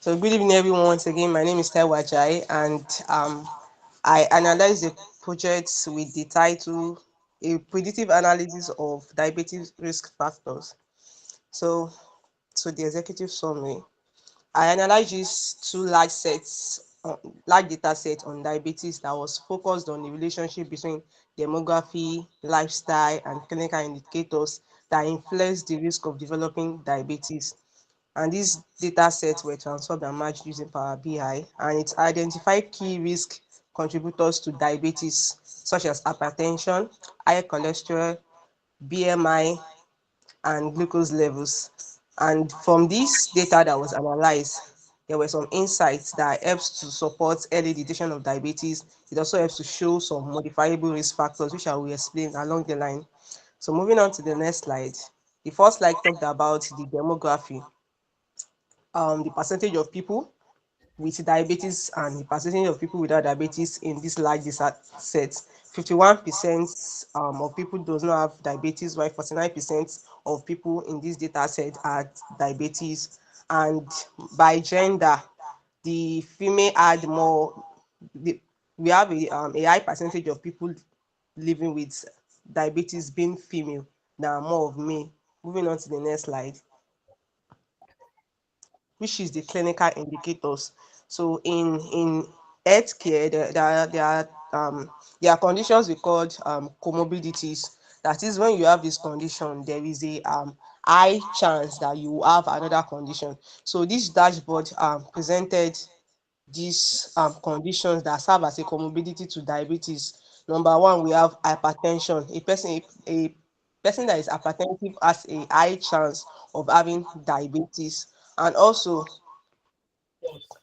Speaker 7: So, good evening, everyone. Once again, my name is Taiwo Ajayi, and I analyze the projects with the title "A Predictive Analysis of Diabetes Risk Factors." So, the executive summary. I analyzed these two large data sets on diabetes that was focused on the relationship between demography, lifestyle, and clinical indicators that influence the risk of developing diabetes. And these data sets were transformed and matched using Power BI, and it identified key risk contributors to diabetes, such as hypertension, high cholesterol, BMI, and glucose levels. And from this data that was analyzed, there were some insights that helps to support early detection of diabetes. It also helps to show some modifiable risk factors, which I will explain along the line. So moving on to the next slide. The first slide talked about the demography, the percentage of people with diabetes and the percentage of people without diabetes in this large data set. 51% of people does not have diabetes, while 49% of people in this data set had diabetes. And by gender, the female had more. We have a high percentage of people living with diabetes being female than more of male. Moving on to the next slide, which is the clinical indicators. So in healthcare, there are conditions we call comorbidities. That is, when you have this condition, there is a high chance that you have another condition. So this dashboard presented these conditions that serve as a comorbidity to diabetes. Number one, we have hypertension. A person that is hypertensive has a high chance of having diabetes. And also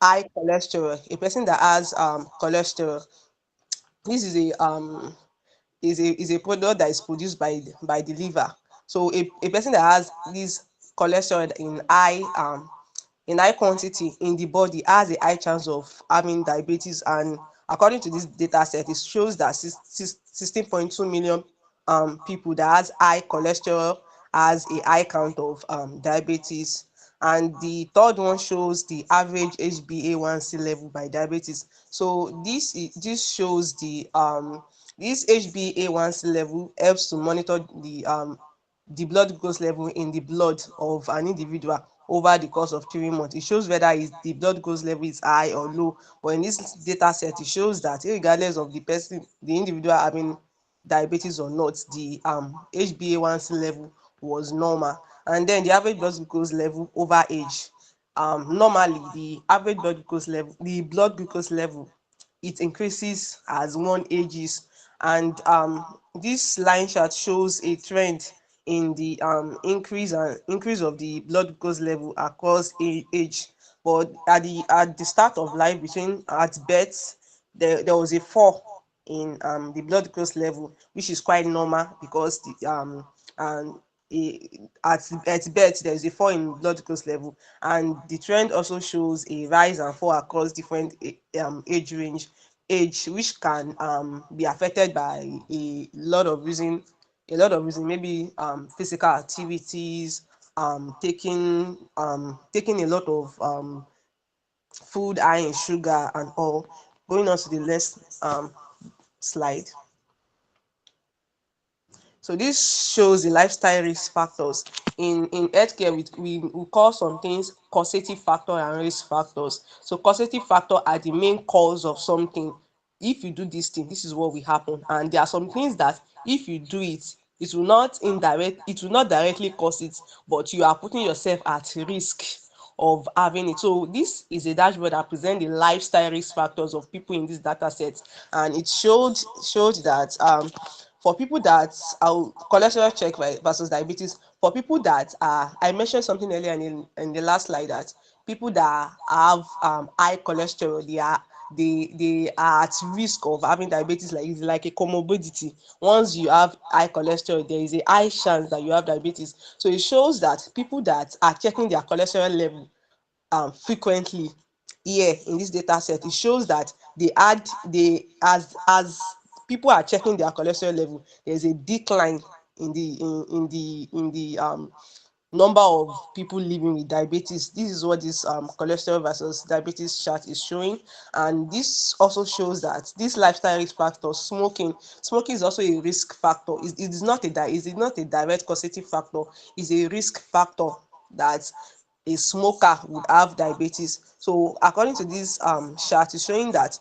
Speaker 7: high cholesterol. A person that has cholesterol, this is a product that is produced by the liver. So a person that has this cholesterol in high quantity in the body has a high chance of having diabetes. And according to this data set, it shows that 16.2 million people that has high cholesterol has a high count of diabetes. And the third one shows the average HbA1c level by diabetes. So this shows this HbA1c level helps to monitor the blood glucose level in the blood of an individual over the course of 3 months. It shows whether the blood glucose level is high or low. But in this data set, it shows that regardless of the individual having diabetes or not, the HbA1c level was normal. And then the average blood glucose level over age. Normally, the blood glucose level, it increases as one ages. And this line chart shows a trend in the increase of the blood glucose level across age. But at the start of life, between at birth, there was a fall in the blood glucose level, which is quite normal because and at birth there is a fall in blood glucose level. And the trend also shows a rise and fall across different age, which can be affected by a lot of reason, maybe physical activities, taking a lot of food high in sugar and all. Going on to the next slide. So this shows the lifestyle risk factors. In healthcare, we call some things causative factor and risk factors. So causative factor are the main cause of something. If you do this thing, this is what will happen. And there are some things that if you do it, it will not directly cause it, but you are putting yourself at risk of having it. So this is a dashboard that presents the lifestyle risk factors of people in this data set. And it showed that for people that cholesterol check versus diabetes, for people that I mentioned something earlier in the last slide, that people that have high cholesterol, they are at risk of having diabetes. Like it's like a comorbidity. Once you have high cholesterol, there is a high chance that you have diabetes. So it shows that people that are checking their cholesterol level frequently here in this data set, it shows that as people are checking their cholesterol level, there's a decline in the number of people living with diabetes. This is what this cholesterol versus diabetes chart is showing. And this also shows that this lifestyle risk factor, smoking is also a risk factor. It is not a direct causative factor. It's a risk factor that a smoker would have diabetes. So according to this chart, it's showing that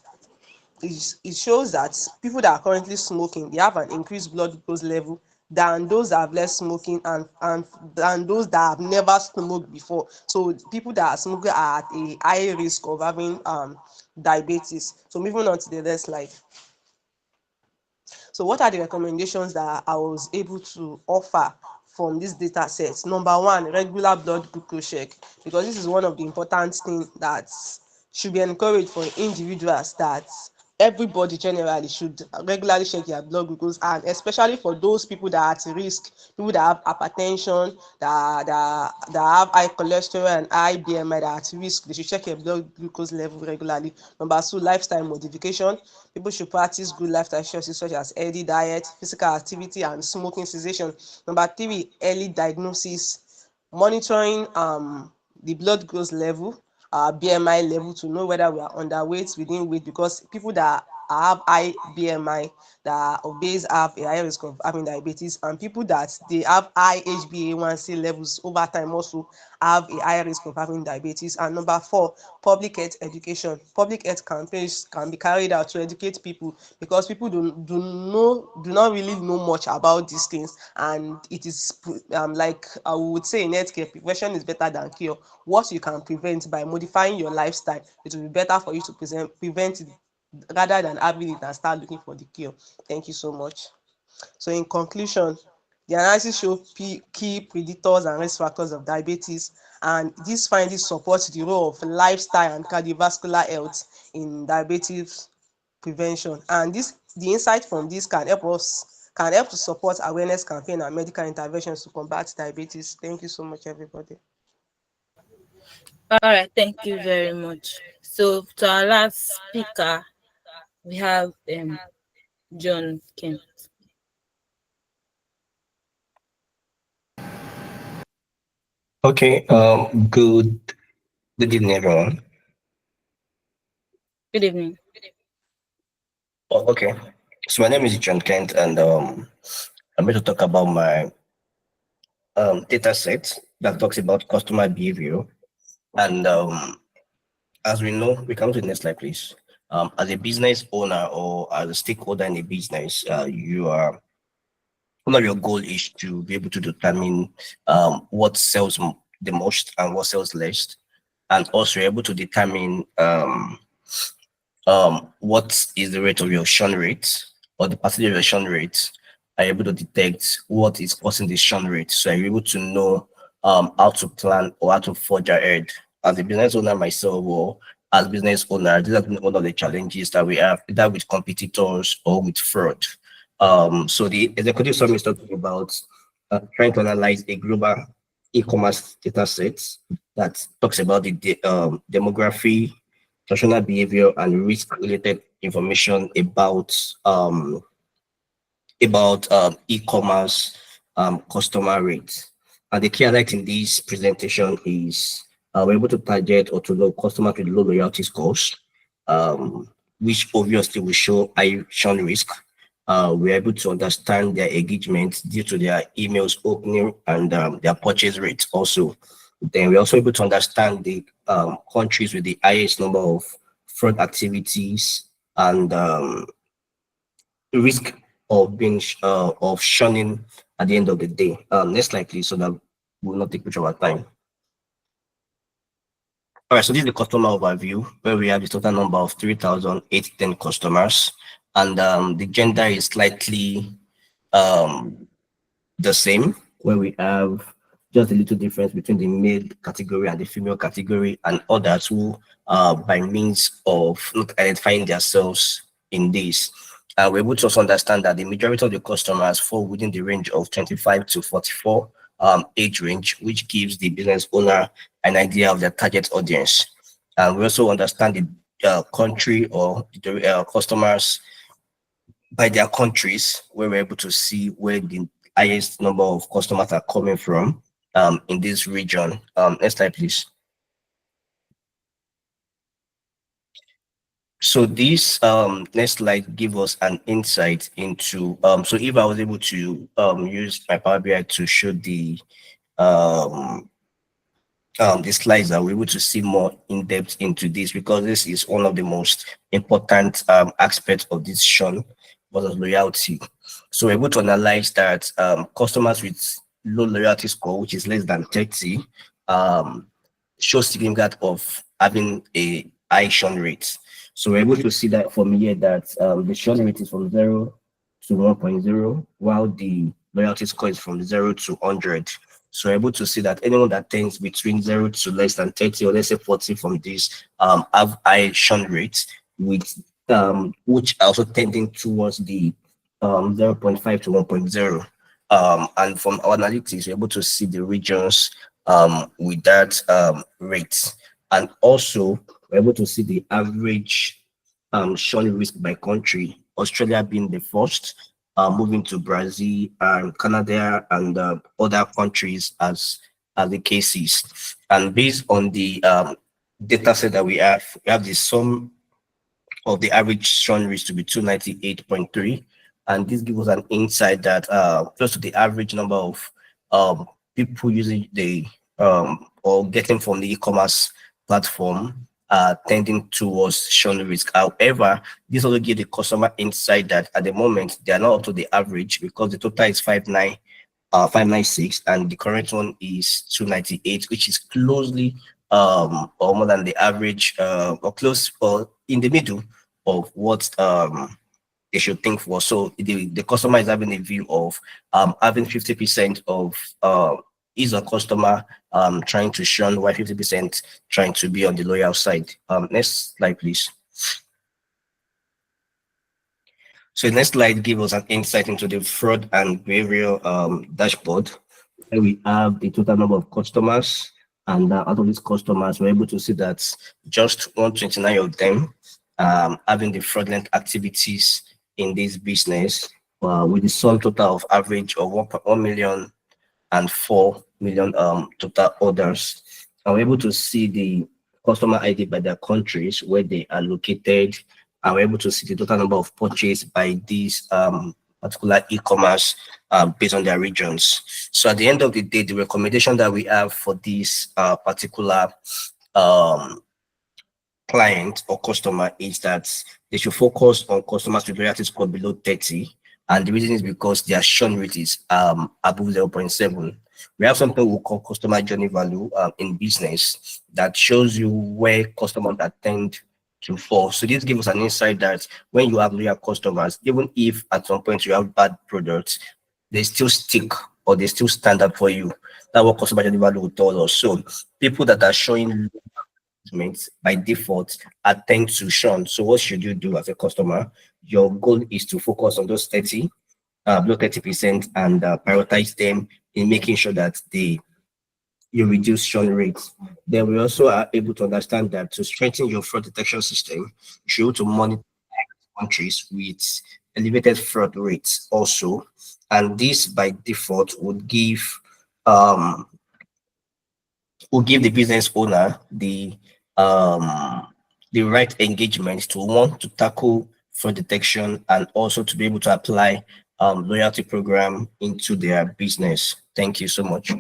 Speaker 7: it shows that people that are currently smoking, they have an increased blood glucose level than those that have less smoking, and than those that have never smoked before. So people that are smoking are at a high risk of having diabetes. So moving on to the next slide. So what are the recommendations that I was able to offer from this data set? Number one, regular blood glucose check, because this is one of the important things that should be encouraged for individuals, that everybody generally should regularly check their blood glucose, and especially for those people that are at risk, people that have hypertension, that have high cholesterol and high BMI, that are at risk. They should check their blood glucose level regularly. Number two, lifestyle modification. People should practice good lifestyle choices such as healthy diet, physical activity, and smoking cessation. Number three, early diagnosis, monitoring the blood glucose level, BMI level, to know whether we are underweight, within weight, because people that have high BMI, that are obese, have a higher risk of having diabetes, and people that they have high HbA1c levels over time also have a higher risk of having diabetes. And number four, public health education. Public health campaigns can be carried out to educate people, because people do not really know much about these things, and it is like I would say in healthcare, prevention is better than cure. What you can prevent by modifying your lifestyle, it will be better for you to prevent it, rather than having it and start looking for the cure. Thank you so much. So in conclusion, the analysis show key predictors and risk factors of diabetes, and these findings support the role of lifestyle and cardiovascular health in diabetes prevention. And the insight from this can help to support awareness campaign and medical interventions to combat diabetes. Thank you so much, everybody.
Speaker 3: All right, thank you very much. So to our last speaker, we have John Kent.
Speaker 8: Okay, good evening, everyone.
Speaker 3: Good evening.
Speaker 8: Oh, okay, so my name is John Kent, and I'm going to talk about my data set that talks about customer behavior. And as we know, we come to the next slide, please. As a business owner or as a stakeholder in a business, you are one of your goal is to be able to determine what sells the most and what sells less, and also you're able to determine what is the rate of your churn rate or the percentage of your churn rate. Are you able to detect what is causing the churn rate? So are you able to know how to plan or how to forge ahead? As a business owner myself, or as business owner, this has been one of the challenges that we have, either with competitors or with fraud. So the executive summit is talking about trying to analyze a global e-commerce data set that talks about the demography, personal behavior, and risk-related information about e-commerce customer rates. And the key highlight in this presentation is we're able to target or to know customers with low loyalty scores, which obviously will show high churn risk. We're able to understand their engagement due to their emails opening and their purchase rates also. Then we're also able to understand the countries with the highest number of fraud activities and risk of being of shunning at the end of the day. Next slide, please, so that we will not take much of our time. All right, so this is the customer overview where we have the total number of 3,810 customers, and the gender is slightly the same, where we have just a little difference between the male category and the female category, and others who by means of not identifying themselves in this. We're able to also understand that the majority of the customers fall within the range of 25 to 44 age range, which gives the business owner an idea of their target audience. And we also understand the country or the customers by their countries, where we're able to see where the highest number of customers are coming from in this region. Next slide, please. So this next slide give us an insight into so if I was able to use my Power BI to show the slides, that we're able to see more in depth into this, because this is one of the most important aspects of this churn versus loyalty. So we're able to analyze that customers with low loyalty score, which is less than 30, um, show significant of having a high churn rate. So we're able to see that from here that the churn rate is from 0 to 1.0, while the loyalty score is from 0 to 100. So we're able to see that anyone that tends between 0 to less than 30, or let's say 40 from this, have high churn rates, with which are also tending towards the 0.5 to 1.0. And from our analytics, we're able to see the regions with that rate. And also, we're able to see the average churn risk by country, Australia being the first, moving to Brazil and Canada and other countries as the cases. And based on the data set that we have the sum of the average churn risk to be 298.3. And this gives us an insight that close to the average number of people using the or getting from the e-commerce platform tending towards churn risk. However, this also gives the customer insight that at the moment they are not up to the average, because the total is 596 and the current one is 298, which is closely or more than the average or close or in the middle of what they should think for. So the customer is having a view of having 50% of is a customer trying to shun, while 50% trying to be on the loyal side. Next slide, please. So the next slide gives us an insight into the fraud and behavioral dashboard. And we have the total number of customers, and out of these customers, we're able to see that just 129 of them having the fraudulent activities in this business, with the sum total of average of 1 million and 4 million total orders. And we're able to see the customer ID by their countries where they are located, and we're able to see the total number of purchase by these particular e-commerce based on their regions. So at the end of the day, the recommendation that we have for this particular client or customer is that they should focus on customers with loyalty score below 30. And the reason is because their churn rate is above 0.7. We have something we call customer journey value in business that shows you where customers that tend to fall. So this gives us an insight that when you have loyal customers, even if at some point you have bad products, they still stick or they still stand up for you. That's what customer journey value will tell us. So people that are showing by default attend to shun. So what should you do as a customer? Your goal is to focus on those 30, below 30%, and prioritize them in making sure that you reduce churn rates. Then we also are able to understand that to strengthen your fraud detection system, you should be able to monitor countries with elevated fraud rates also. And this by default would give the business owner the right engagement to want to tackle fraud detection and also to be able to apply loyalty program into their business. Thank you so much.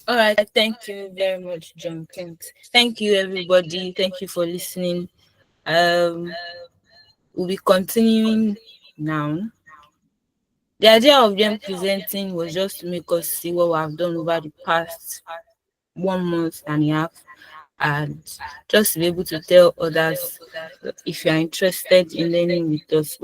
Speaker 3: All right, thank you very much, John Kent. Thank you, everybody. Thank you for listening. We'll be continuing now. The idea of them presenting was just to make us see what we have done over the past 1 month and a half, and just to be able to tell others if you are interested in learning with us.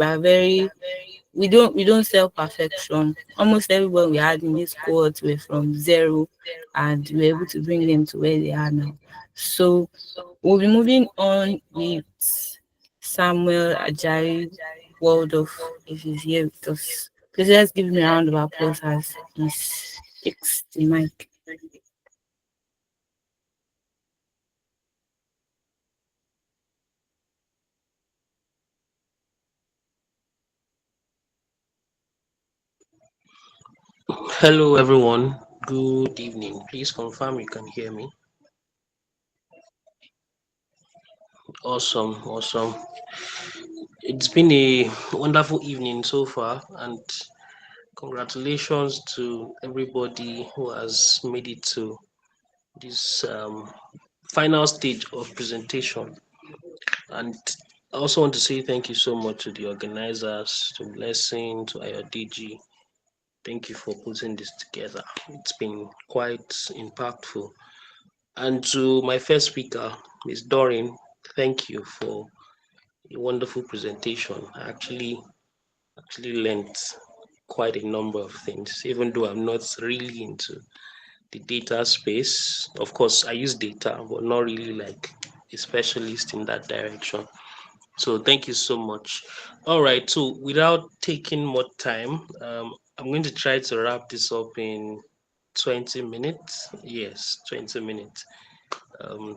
Speaker 3: We don't sell perfection. Almost everyone we had in this cohort were from zero, and we were able to bring them to where they are now. So we'll be moving on with Samuel Ajayi-Waldorf, if he's here with us. Please let's give him a round of applause as he takes the mic.
Speaker 9: Hello, everyone. Good evening. Please confirm you can hear me. Awesome, awesome. It's been a wonderful evening so far, and congratulations to everybody who has made it to this final stage of presentation. And I also want to say thank you so much to the organizers, to Blessing, to Ayodamope. Thank you for putting this together. It's been quite impactful. And to my first speaker, Ms. Doreen, thank you for a wonderful presentation. I actually learned quite a number of things, even though I'm not really into the data space. Of course, I use data, but not really like a specialist in that direction. So thank you so much. All right, so without taking more time, I'm going to try to wrap this up in 20 minutes. Yes, 20 minutes,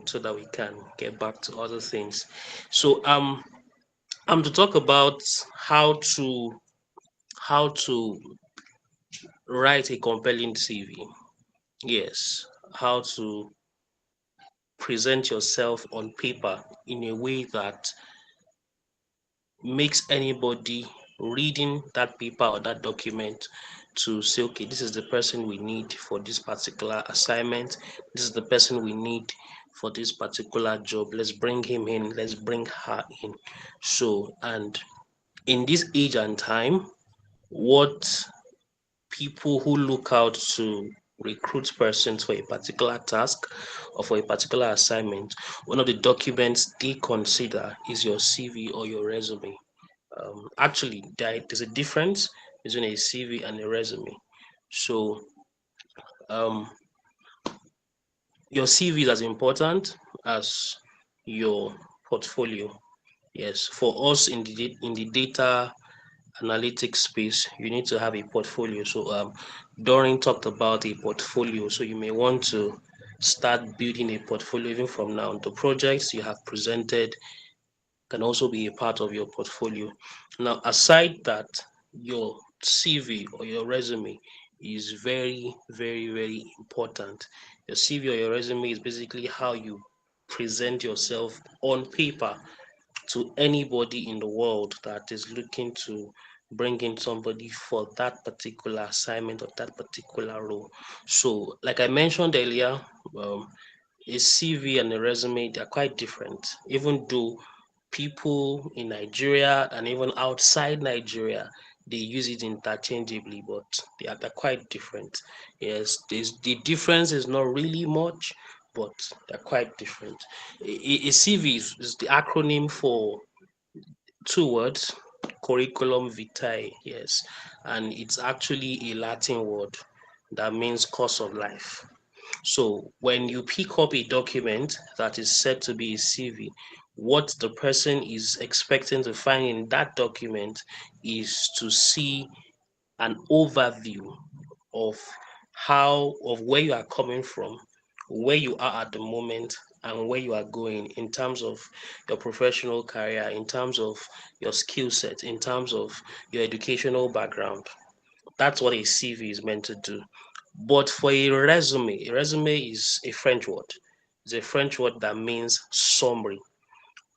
Speaker 9: so that we can get back to other things. So I'm to talk about how to write a compelling CV. Yes, how to present yourself on paper in a way that makes anybody reading that paper or that document to say, okay, this is the person we need for this particular assignment. This is the person we need for this particular job. Let's bring him in. Let's bring her in. So, and in this age and time, what people who look out to recruit persons for a particular task or for a particular assignment, one of the documents they consider is your CV or your resume. Actually, there's a difference between a CV and a resume. So, um, your CV is as important as your portfolio. Yes, for us in the data analytics space, you need to have a portfolio. So, Doreen talked about a portfolio. So you may want to start building a portfolio even from now. The projects you have presented can also be a part of your portfolio. Now, aside that, your CV or your resume is very, very, very important. Your CV or your resume is basically how you present yourself on paper to anybody in the world that is looking to bring in somebody for that particular assignment or that particular role. So, like I mentioned earlier, um, a CV and a resume, they're quite different, even though people in Nigeria and even outside Nigeria they use it interchangeably, but they're quite different. Yes, the difference is not really much, but they're quite different. A CV is the acronym for two words, curriculum vitae. Yes, and it's actually a Latin word that means course of life. So when you pick up a document that is said to be a CV, what the person is expecting to find in that document is to see an overview of of where you are coming from, where you are at the moment, and where you are going in terms of your professional career, in terms of your skill set, in terms of your educational background. That's what a CV is meant to do. But for a resume is a French word. It's a French word that means summary.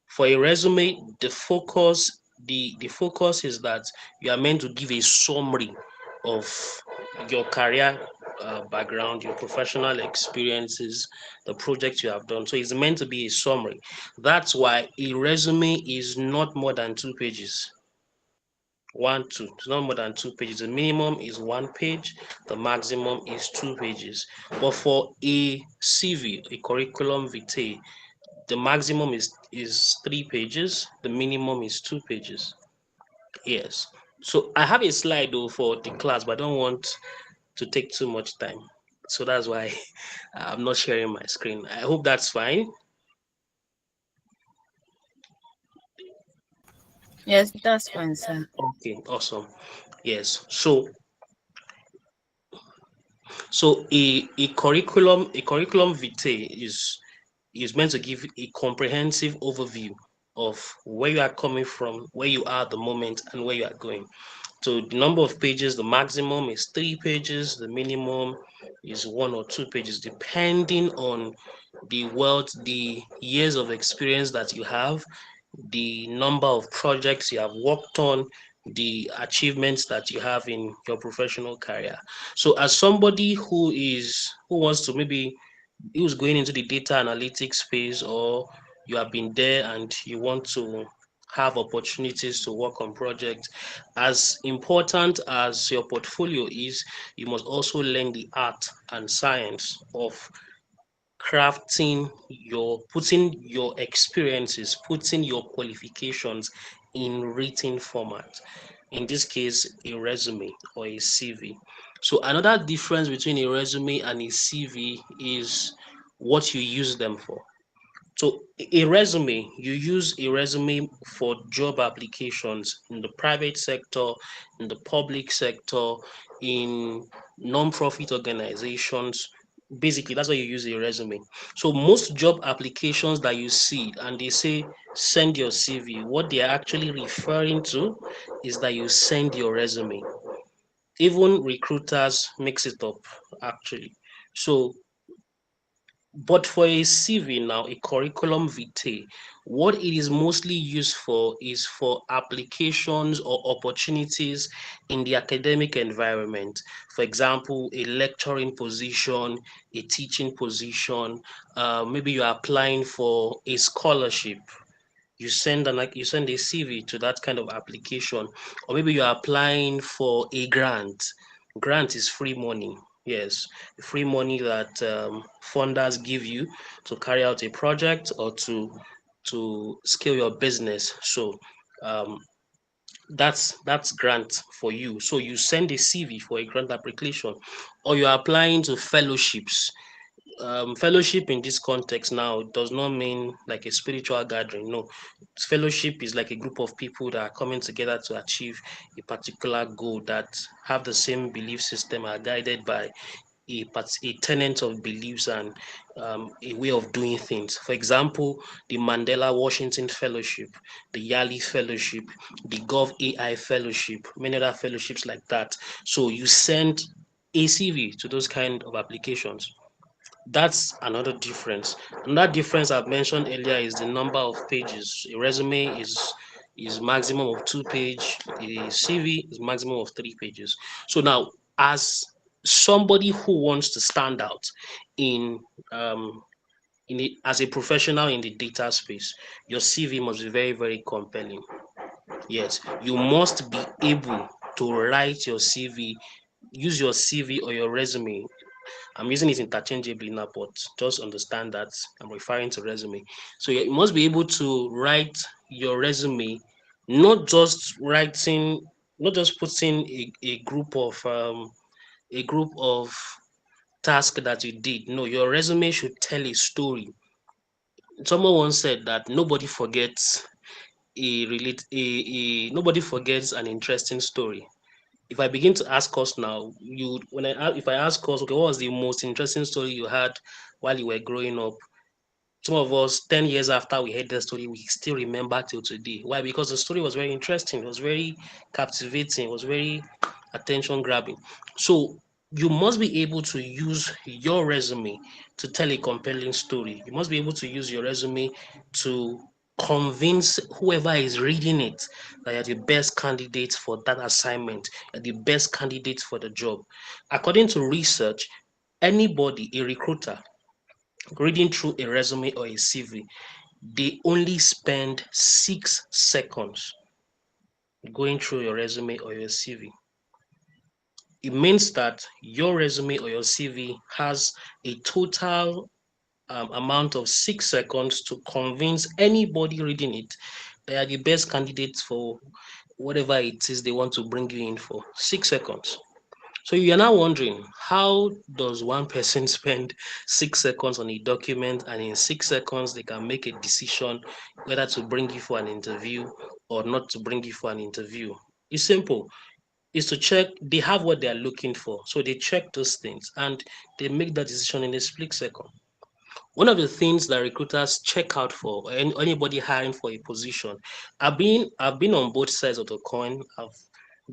Speaker 9: For a resume, the focus is that you are meant to give a summary of your career background, your professional experiences, the projects you have done. So it's meant to be a summary. That's why a resume is not more than 2 pages. It's not more than 2 pages. The minimum is 1 page, the maximum is 2 pages. But for a CV, a curriculum vitae, the maximum is 3 pages, the minimum is 2 pages. Yes. So I have a slide though for the class, but I don't want to take too much time. So that's why I'm not sharing my screen. I hope that's fine.
Speaker 3: Yes, that's fine, sir.
Speaker 9: Okay, awesome. Yes. So a curriculum vitae is meant to give a comprehensive overview of where you are coming from, where you are at the moment, and where you are going. So the number of pages, the maximum is 3 pages, the minimum is 1 or 2 pages, depending on the years of experience that you have, the number of projects you have worked on, the achievements that you have in your professional career. So as somebody who wants to maybe who's going into the data analytics space, or you have been there and you want to have opportunities to work on projects. As important as your portfolio is, you must also learn the art and science of putting your experiences, putting your qualifications in written format. In this case, a resume or a CV. So another difference between a resume and a CV is what you use them for. So a resume, you use a resume for job applications in the private sector, in the public sector, in non-profit organizations. Basically, that's why you use a resume. So most job applications that you see and they say send your CV, what they are actually referring to is that you send your resume. Even recruiters mix it up actually. So but for a CV now, a curriculum vitae, what it is mostly used for is for applications or opportunities in the academic environment. For example, a lecturing position, a teaching position, maybe you're applying for a scholarship. You send a CV to that kind of application, or maybe you're applying for a grant. Grant is free money. Yes, free money that funders give you to carry out a project or to scale your business. So um, that's grant for you. So you send a CV for a grant application, or you're applying to fellowships. Fellowship in this context now does not mean like a spiritual gathering. No, fellowship is like a group of people that are coming together to achieve a particular goal, that have the same belief system, are guided by a tenet of beliefs and a way of doing things. For example, the Mandela Washington Fellowship, the Yali Fellowship, the Gov AI Fellowship, many other fellowships like that. So you send a CV to those kind of applications. That's another difference. And that difference I've mentioned earlier is the number of pages. A resume is maximum of 2 page. A CV is maximum of 3 pages. So now, as somebody who wants to stand out in um as a professional in the data space, your CV must be very, very compelling. Yes, you must be able to write your CV, use your CV or your resume. I'm using it interchangeably now, but just understand that I'm referring to resume. So you must be able to write your resume, not just writing, not just putting a group of tasks that you did. No, your resume should tell a story. Someone once said that nobody forgets an interesting story. If I begin to ask us now, if I ask us, okay, what was the most interesting story you had while you were growing up? Some of us, 10 years after we heard the story, we still remember till today. Why? Because the story was very interesting, it was very captivating, it was very attention grabbing. So you must be able to use your resume to tell a compelling story. You must be able to use your resume to convince whoever is reading it that you're the best candidate for that assignment, you're the best candidate for the job. According to research, anybody, a recruiter, reading through a resume or a CV, they only spend 6 seconds going through your resume or your CV. It means that your resume or your CV has a total amount of 6 seconds to convince anybody reading it they are the best candidates for whatever it is they want to bring you in for. 6 seconds. So you're now wondering, how does one person spend 6 seconds on a document and in 6 seconds they can make a decision whether to bring you for an interview or not to bring you for an interview? It's simple. It's to check, they have what they're looking for. So they check those things and they make that decision in a split second. One of the things that recruiters check out for, or anybody hiring for a position, I've been on both sides of the coin. I've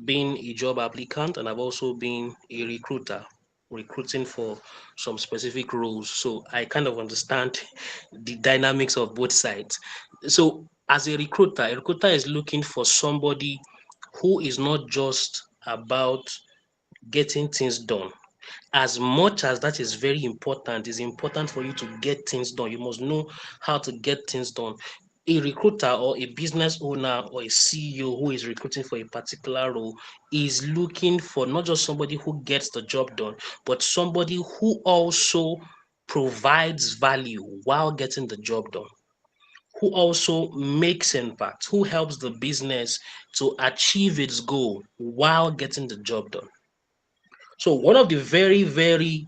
Speaker 9: been a job applicant and I've also been a recruiter recruiting for some specific roles. So I kind of understand the dynamics of both sides. So as a recruiter is looking for somebody who is not just about getting things done. As much as that is very important, it's important for you to get things done. You must know how to get things done. A recruiter or a business owner or a CEO who is recruiting for a particular role is looking for not just somebody who gets the job done, but somebody who also provides value while getting the job done, who also makes impact, who helps the business to achieve its goal while getting the job done. So one of the very, very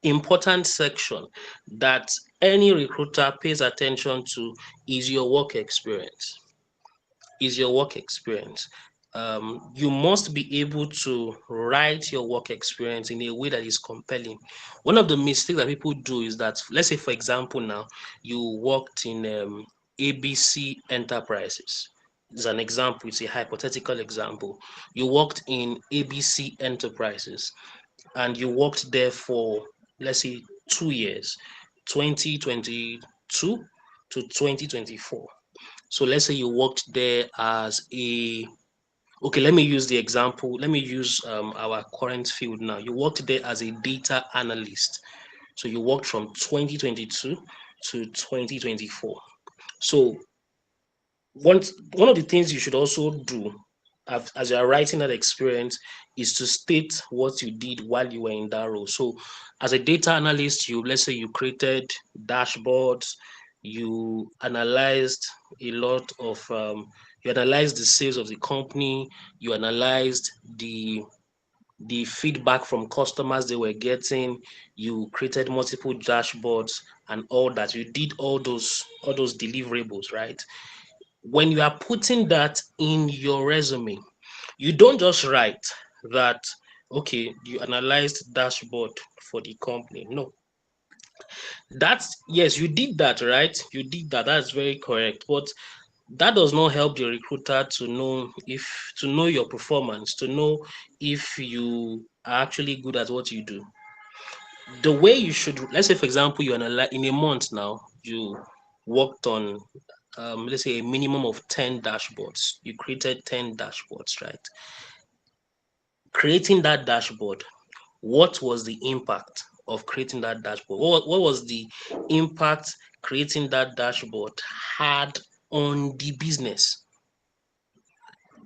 Speaker 9: important section that any recruiter pays attention to is your work experience. Is your work experience. You must be able to write your work experience in a way that is compelling. One of the mistakes that people do is that, let's say, for example, now you worked in ABC Enterprises. It's an example, it's a hypothetical example. You worked in ABC Enterprises and you worked there for, let's say, 2 years, 2022 to 2024. So let's say you worked there as a, okay, let me use the example. Let me use our current field now. You worked there as a data analyst. So you worked from 2022 to 2024. So one of the things you should also do as you're writing that experience is to state what you did while you were in that role. So as a data analyst, let's say you created dashboards, you analyzed a lot of you analyzed the sales of the company, you analyzed the feedback from customers they were getting, you created multiple dashboards and all that. You did all those deliverables, right? When you are putting that in your resume, you don't just write that, okay, you analyzed dashboard for the company. No, that's, yes, you did that, right? You did that. That's very correct. But that does not help the recruiter to know your performance, to know if you are actually good at what you do. The way you should, let's say, for example, you analyze in a month now, you worked on let's say a minimum of 10 dashboards. You created 10 dashboards, right? Creating that dashboard, what was the impact of creating that dashboard? What was the impact creating that dashboard had on the business?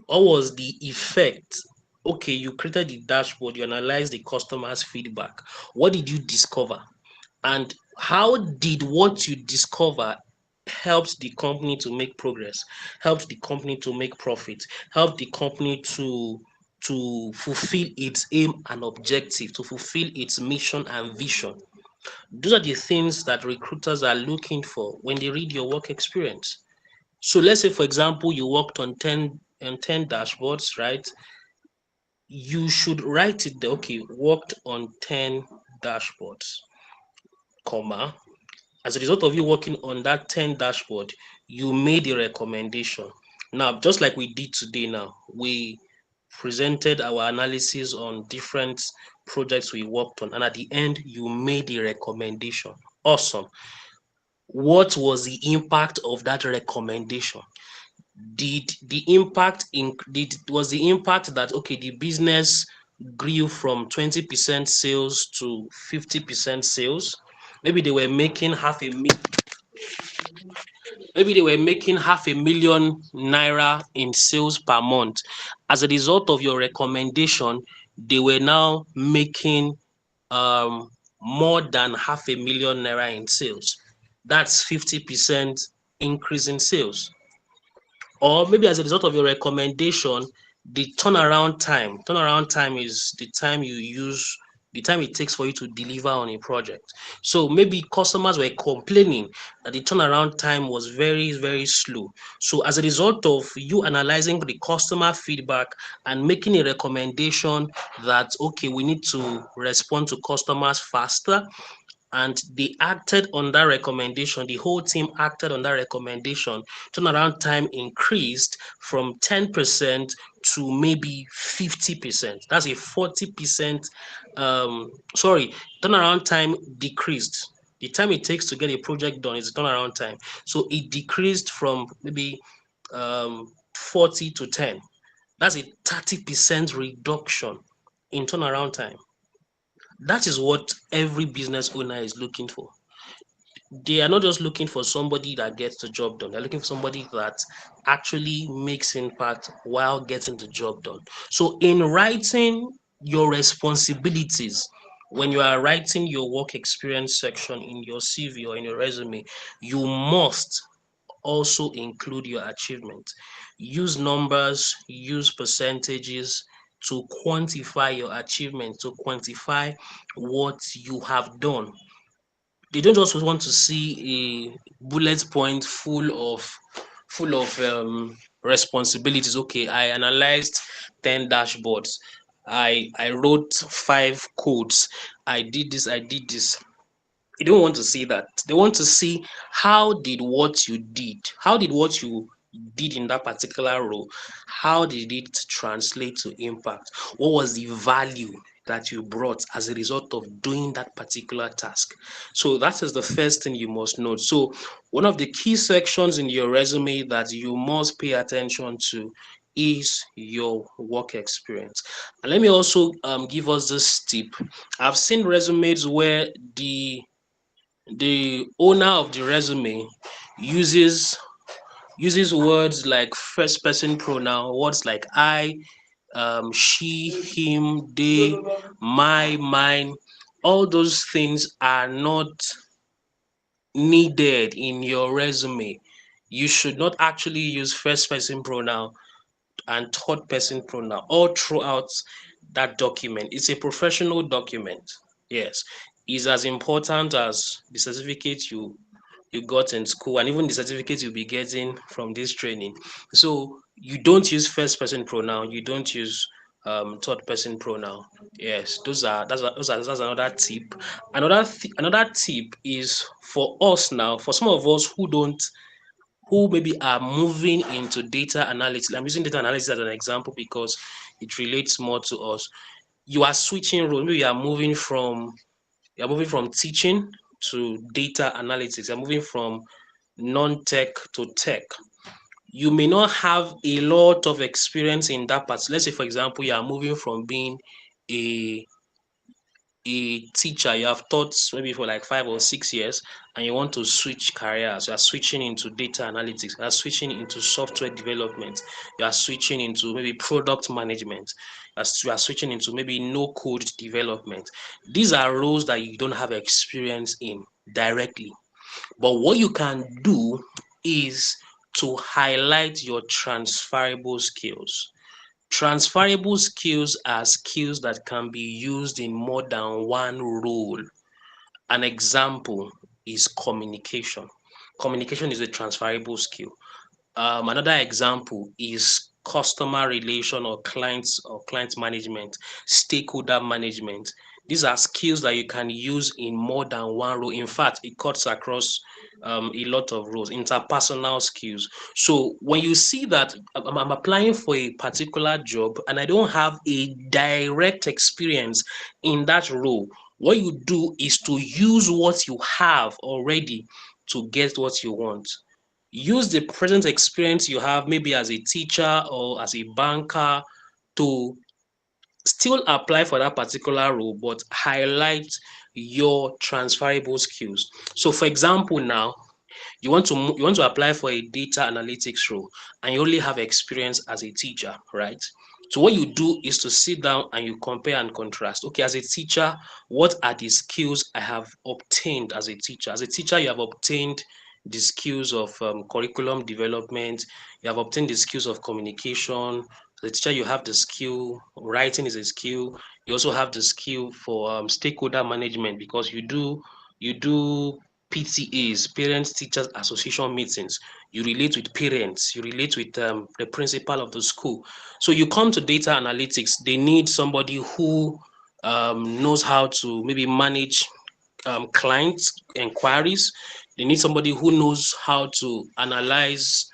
Speaker 9: What was the effect? Okay, you created the dashboard, you analyzed the customer's feedback. What did you discover? And how did what you discover helped the company to make progress, helped the company to make profit, helped the company to fulfill its aim and objective, to fulfill its mission and vision? Those are the things that recruiters are looking for when they read your work experience. So let's say, for example, you worked on 10 dashboards, right? You should write it there, okay, worked on 10 dashboards, comma. As a result of you working on that 10 dashboard, you made a recommendation. Now, just like we did today now, we presented our analysis on different projects we worked on, and at the end, you made a recommendation. Awesome. What was the impact of that recommendation? Was the impact that, okay, the business grew from 20% sales to 50% sales? Maybe they were making ₦500,000 in sales per month. As a result of your recommendation, they were now making more than ₦500,000 in sales. That's 50% increase in sales. Or maybe as a result of your recommendation, the turnaround time is the time it takes for you to deliver on a project. So maybe customers were complaining that the turnaround time was very, very slow. So as a result of you analyzing the customer feedback and making a recommendation that, okay, we need to respond to customers faster, and they acted on that recommendation, the whole team acted on that recommendation, turnaround time increased from 10% to maybe 50%. That's a 40%, turnaround time decreased. The time it takes to get a project done is the turnaround time. So it decreased from maybe 40 to 10. That's a 30% reduction in turnaround time. That is what every business owner is looking for. They are not just looking for somebody that gets the job done. They're looking for somebody that actually makes impact while getting the job done. So in writing your responsibilities, when you are writing your work experience section in your CV or in your resume, you must also include your achievement. Use numbers, use percentages to quantify your achievement, to quantify what you have done. They don't just want to see a bullet point full of responsibilities. Okay, I analyzed 10 dashboards. I wrote 5 codes. I did this, I did this. They don't want to see that. They want to see how did what you did in that particular role, how did it translate to impact? What was the value that you brought as a result of doing that particular task? So that is the first thing you must note. So one of the key sections in your resume that you must pay attention to is your work experience. And let me also give us this tip. I've seen resumes where the owner of the resume uses words like first person pronoun, words like I, she, him, they, my, mine. All those things are not needed in your resume. You should not actually use first person pronoun and third person pronoun all throughout that document. It's a professional document. Yes, it's as important as the certificate you got in school and even the certificate you'll be getting from this training. So you don't use first person pronoun, you don't use third person pronoun. Yes, that's another tip. Another tip is for us now, for some of us who maybe are moving into data analytics. I'm using data analytics as an example because it relates more to us. You are switching roles. Maybe you're moving from teaching to data analytics. You're moving from non-tech to tech. You may not have a lot of experience in that part. Let's say, for example, you are moving from being a teacher, you have taught maybe for like 5 or 6 years, and you want to switch careers. You are switching into data analytics, you are switching into software development, you are switching into maybe product management, you are switching into maybe no code development. These are roles that you don't have experience in directly. But what you can do is to highlight your transferable skills. Transferable skills are skills that can be used in more than one role. An example is communication. Communication is a transferable skill. Another example is customer relation or client management, stakeholder management. These are skills that you can use in more than one role. In fact, it cuts across a lot of roles, interpersonal skills. So when you see that I'm applying for a particular job and I don't have a direct experience in that role, what you do is to use what you have already to get what you want. Use the present experience you have, maybe as a teacher or as a banker, to still apply for that particular role, but highlight your transferable skills. So, for example, now you want to apply for a data analytics role, and you only have experience as a teacher, right? So what you do is to sit down and you compare and contrast. Okay, as a teacher, what are the skills I have obtained as a teacher? As a teacher, you have obtained the skills of curriculum development, you have obtained the skills of communication. As a teacher, you have the skill, writing is a skill. You also have the skill for stakeholder management, because you do PTAs, Parents Teachers Association meetings. You relate with parents, you relate with the principal of the school. So you come to data analytics, they need somebody who knows how to maybe manage client inquiries. They need somebody who knows how to analyze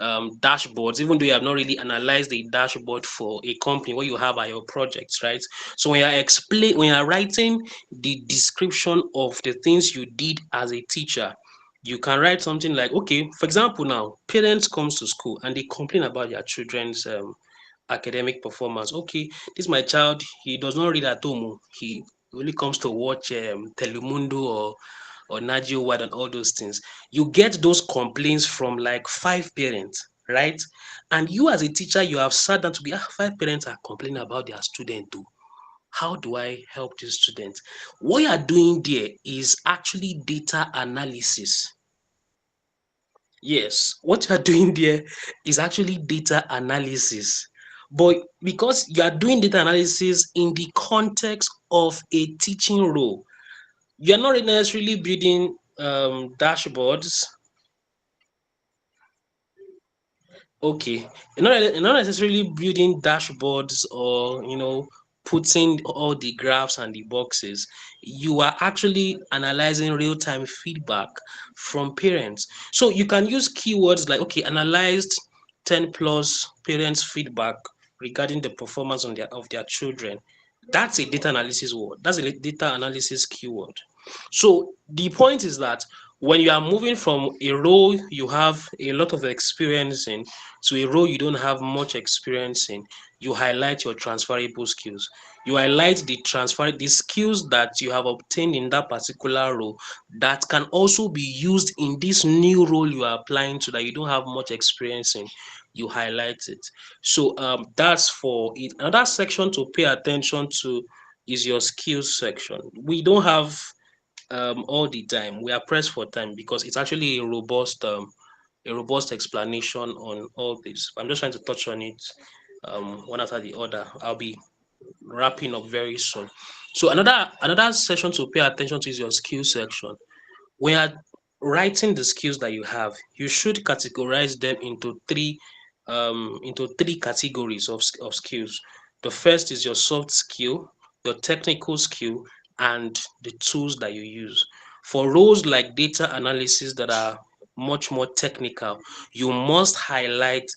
Speaker 9: dashboards, even though you have not really analyzed the dashboard for a company. What you have are your projects, right? So when you're writing the description of the things you did as a teacher, you can write something like, okay, for example, now parents comes to school and they complain about their children's academic performance. Okay, this my child, he does not read at home. He only comes to watch Telemundo or Nadio Wide and all those things. You get those complaints from like 5 parents, right? And you as a teacher, you have sat down to be 5 parents are complaining about their student too. How do I help this student? What you are doing there is actually data analysis. Yes, what you are doing there is actually data analysis. But because you are doing data analysis in the context of a teaching role, you're not necessarily building dashboards. Okay, you're not necessarily building dashboards or putting all the graphs and the boxes. You are actually analyzing real-time feedback from parents. So you can use keywords like, okay, analyzed 10 plus parents feedback regarding the performance on of their children. That's a data analysis word. That's a data analysis keyword. So the point is that when you are moving from a role you have a lot of experience in to a role you don't have much experience in, you highlight your transferable skills. You highlight the skills that you have obtained in that particular role that can also be used in this new role you are applying to that you don't have much experience in. You highlight it. So that's for it. Another section to pay attention to is your skills section. We don't have all the time. We are pressed for time because it's actually a robust explanation on all this. I'm just trying to touch on it one after the other. I'll be wrapping up very soon. So another section to pay attention to is your skills section. When you're writing the skills that you have, you should categorize them into three categories of skills. The first is your soft skill, your technical skill, and the tools that you use. For roles like data analysis that are much more technical, you must highlight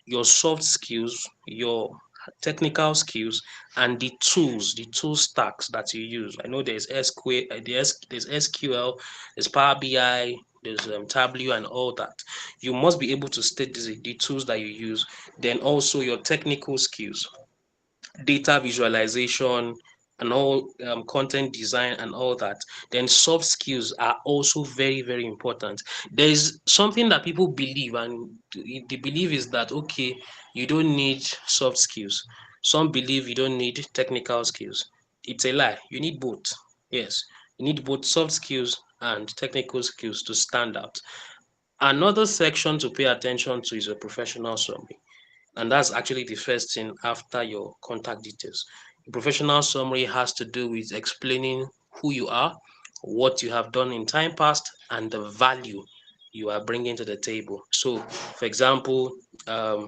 Speaker 9: your soft skills, your technical skills, and the tool stacks that you use. I know there's SQL, there's SQL, there's Power BI, there's Tableau and all that. You must be able to state the tools that you use. Then also your technical skills, data visualization and all content design and all that. Then soft skills are also very, very important. There's something that people believe, and the belief is that, okay, you don't need soft skills. Some believe you don't need technical skills. It's a lie. You need both. Yes, you need both soft skills and technical skills to stand out. Another section to pay attention to is a professional summary. And that's actually the first thing after your contact details. The professional summary has to do with explaining who you are, what you have done in time past, and the value you are bringing to the table. So, for example, a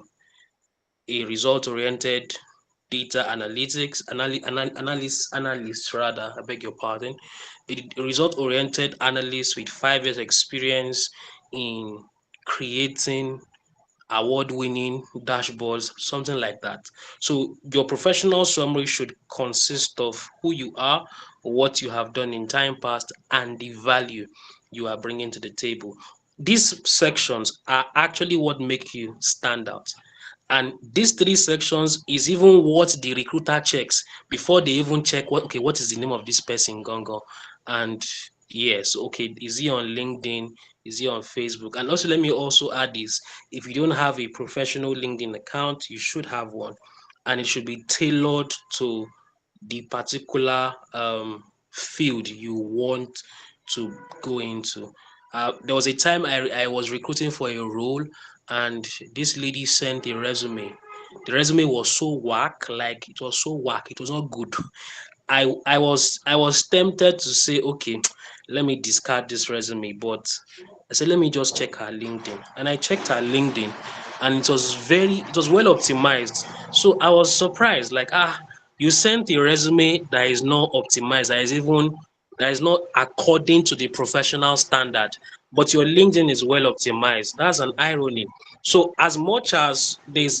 Speaker 9: result-oriented data analyst rather, I beg your pardon, a result-oriented analyst with 5 years experience in creating award-winning dashboards, something like that. So your professional summary should consist of who you are, what you have done in time past, and the value you are bringing to the table. These sections are actually what make you stand out. And these 3 sections is even what the recruiter checks before they even check what is the name of this person, Gongo. And yes, okay, is he on LinkedIn? Is he on Facebook? And also, let me also add this: if you don't have a professional LinkedIn account, you should have one, and it should be tailored to the particular field you want to go into. There was a time I was recruiting for a role, and this lady sent a resume. The resume was so whack, like it was so whack, it was not good. I was tempted to say, okay, let me discard this resume, but I said, let me just check her LinkedIn. And I checked her LinkedIn, and it was well optimized. So I was surprised, like, you sent a resume that is not optimized, that is not according to the professional standard, but your LinkedIn is well optimized. That's an irony. So as much as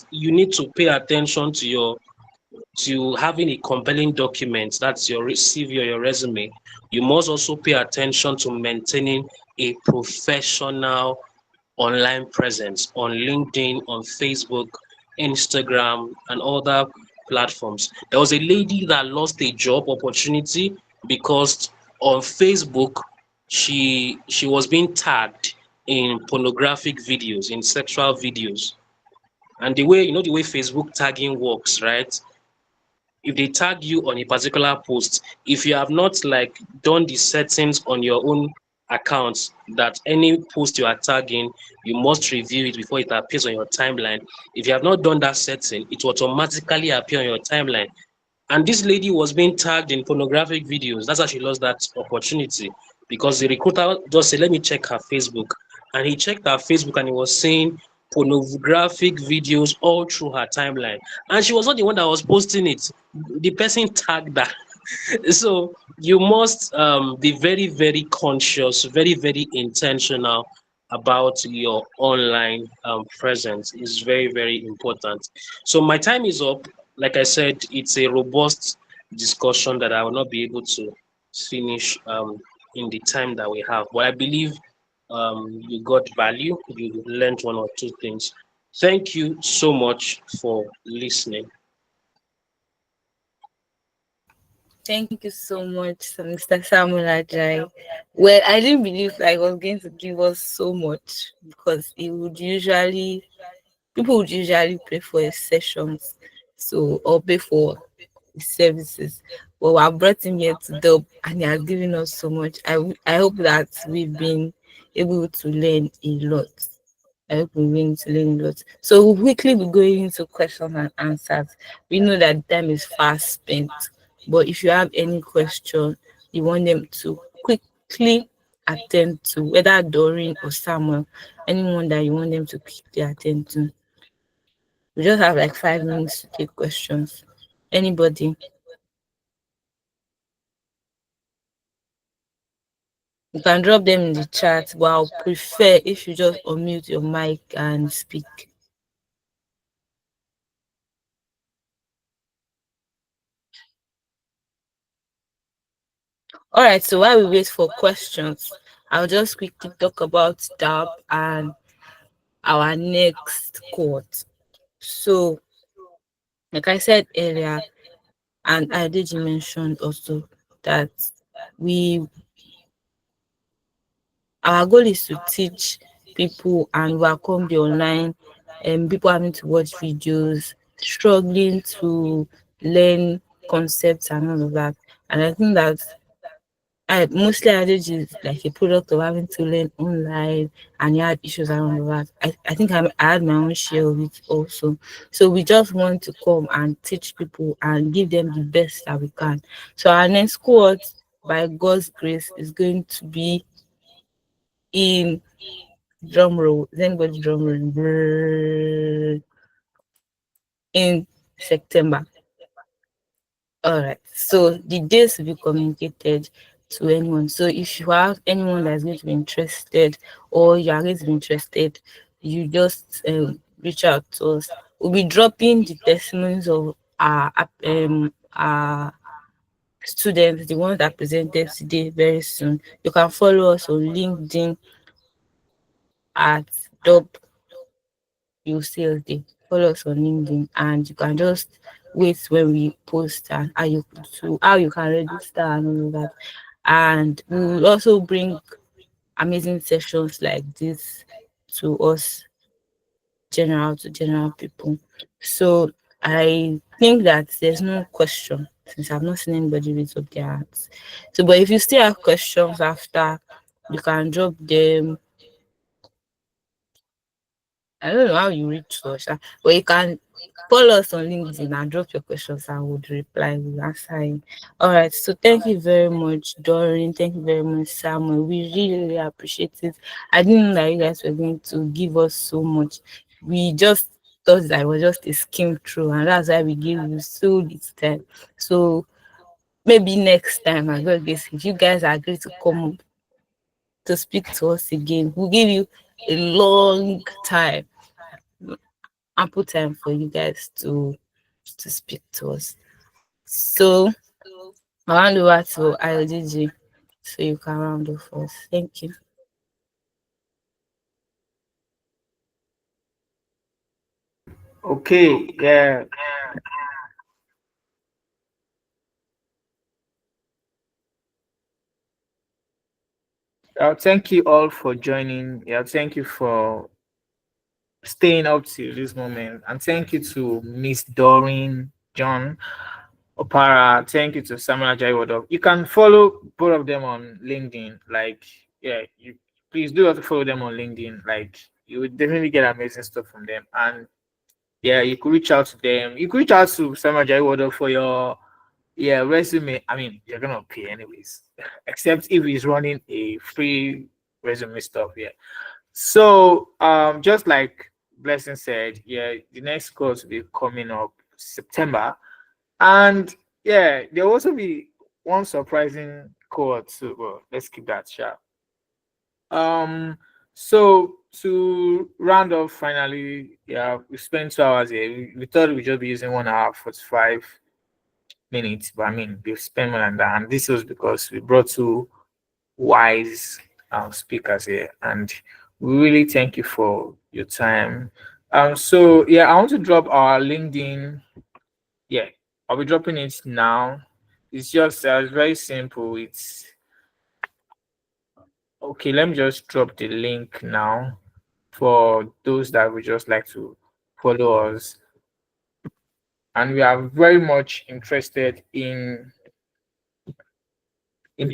Speaker 9: you need to pay attention to having a compelling document, that's your CV or your resume, you must also pay attention to maintaining a professional online presence on LinkedIn, on Facebook, Instagram, and other platforms. There was a lady that lost a job opportunity because on Facebook she was being tagged in pornographic videos, in sexual videos. And the way, the way Facebook tagging works, right? If they tag you on a particular post, if you have not like done the settings on your own account that any post you are tagging, you must review it before it appears on your timeline. If you have not done that setting, it will automatically appear on your timeline. And this lady was being tagged in pornographic videos. That's how she lost that opportunity, because the recruiter just said, let me check her Facebook. And he checked her Facebook and he was saying pornographic videos all through her timeline. And she was not the one that was posting it. The person tagged her. So you must be very, very conscious, very, very intentional about your online presence. Is very, very important. So my time is up. Like I said, it's a robust discussion that I will not be able to finish in the time that we have. But I believe you got value, you learned one or two things. Thank you so much for listening.
Speaker 3: Thank you so much, Mr. Samuel Ajayi. Well, I didn't believe I was going to give us so much, because people would usually pay for his sessions, so, or pay for his services. But I brought him here to help, and he has given us so much. I hope that we've been able to learn a lot. I hope we're going to learn a lot. So we'll quickly be going into questions and answers. We know that time is fast spent, but if you have any question you want them to quickly attend to, whether Doreen or Samuel, anyone that you want them to quickly attend to, we just have like 5 minutes to take questions. Anybody? You can drop them in the chat, but I'll prefer if you just unmute your mic and speak. All right, so while we wait for questions, I'll just quickly talk about DAP and our next court. So, like I said earlier, and I did mention also that our goal is to teach people and welcome the online and people having to watch videos, struggling to learn concepts and all of that. And I think that mostly Adeji is like a product of having to learn online, and you had issues around that. I think I had my own share of it also. So we just want to come and teach people and give them the best that we can. So our next cohort, by God's grace, is going to be in drum roll. Is anybody drum roll? In September. All right. So the dates will be communicated to anyone. So if you have anyone that's going to be interested, or you are going to be interested, you just reach out to us. We'll be dropping the testimonies of our students, the ones that presented today, very soon. You can follow us on LinkedIn at Dub. You'll see us there. Follow us on LinkedIn, and you can just wait when we post and how you can register and all of that. And we will also bring amazing sessions like this to us, general people. So I think that there's no question, since I've not seen anybody raise up their hands. So, but if you still have questions after, you can drop them. I don't know how you reach us, but you can follow us on LinkedIn and drop your questions and we'll reply, we'll answer you. All right, so thank you very much, Doreen. Thank you very much, Samuel. We really, really appreciate it. I didn't know that you guys were going to give us so much. We just thought that it was just a skim through, and that's why we gave you so little time. So maybe next time, I guess, if you guys agree to come up to speak to us again, we'll give you a long time, ample time for you guys to speak to us. So I hand over to Ayodamope so you can round off us. Thank you.
Speaker 2: Okay, yeah. Thank you all for joining. Yeah, thank you for staying up to this moment, and thank you to Miss Doreen John-opara. Thank you to Samuel Ajayi-Waldorf. You can follow both of them on LinkedIn. Like, yeah, you please do have to follow them on LinkedIn. Like, you would definitely get amazing stuff from them. And yeah, you could reach out to them. You could reach out to Samuel Ajayi-Waldorf for your resume. I mean, you're gonna pay anyways, except if he's running a free resume stuff. Yeah. So just like Blessing said, yeah, the next course will be coming up September. And yeah, there'll also be one surprising cohort too. Well, let's keep that sharp. So to round off finally, yeah, we spent 2 hours here. We thought we'd just be using 1 hour 45 minutes, but I mean we've spent more than that. And this was because we brought two wise speakers here, and we really thank you for your time. So yeah, I want to drop our LinkedIn. Yeah, I'll be dropping it now. It's just very simple. It's okay. Let me just drop the link now for those that would just like to follow us, and we are very much interested in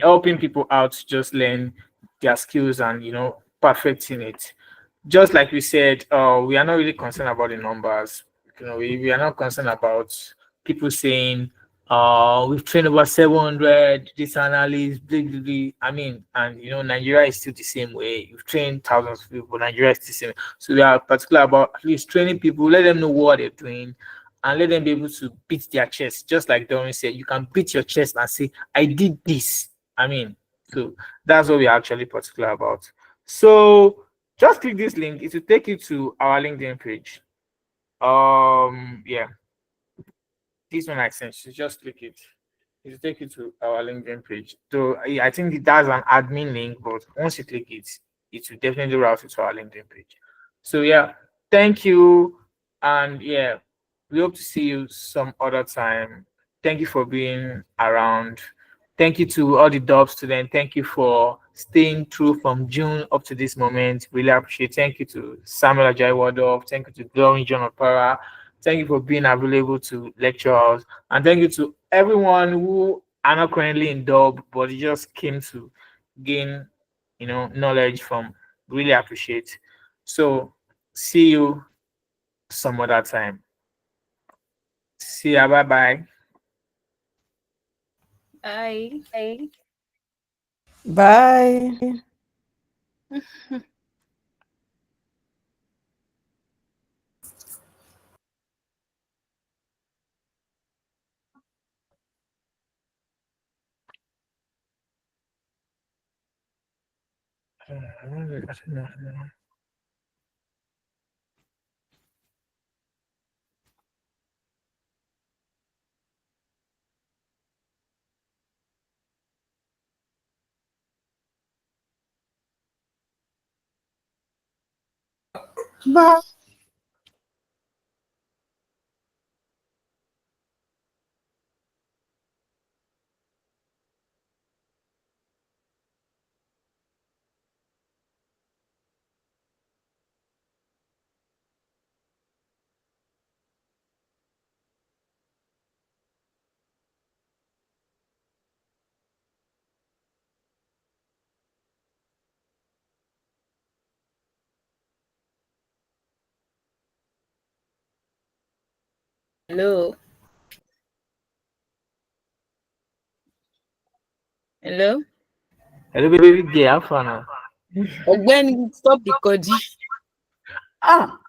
Speaker 2: helping people out to just learn their skills and perfecting it. Just like we said, we are not really concerned about the numbers. We are not concerned about people saying, we've trained over 700 data analysts, blah, blah, blah. I mean, and Nigeria is still the same way. You've trained thousands of people, Nigeria is the same. So we are particular about at least training people, let them know what they're doing, and let them be able to beat their chest. Just like Doreen said, you can beat your chest and say, I did this. I mean, so that's what we're actually particular about. So just click this link. It will take you to our LinkedIn page. Yeah, this one I sent. So just click it. It will take you to our LinkedIn page. So I think it has an admin link, but once you click it, it will definitely route you to our LinkedIn page. So yeah, thank you, and yeah, we hope to see you some other time. Thank you for being around. Thank you to all the Dub students. Thank you for staying through from June up to this moment. Really appreciate it. Thank you to Samuel Ajayi-Waldorf. Thank you to Doreen John-opara. Thank you for being available to lecture us. And thank you to everyone who are not currently in Dub, but just came to gain, knowledge from. Really appreciate. So see you some other time. See ya. Bye bye.
Speaker 3: Bye.
Speaker 1: Bye.
Speaker 2: Bye.
Speaker 3: Hello. Hello.
Speaker 2: Hello, baby girl. Have fun now.
Speaker 3: When stop recording.
Speaker 2: Ah.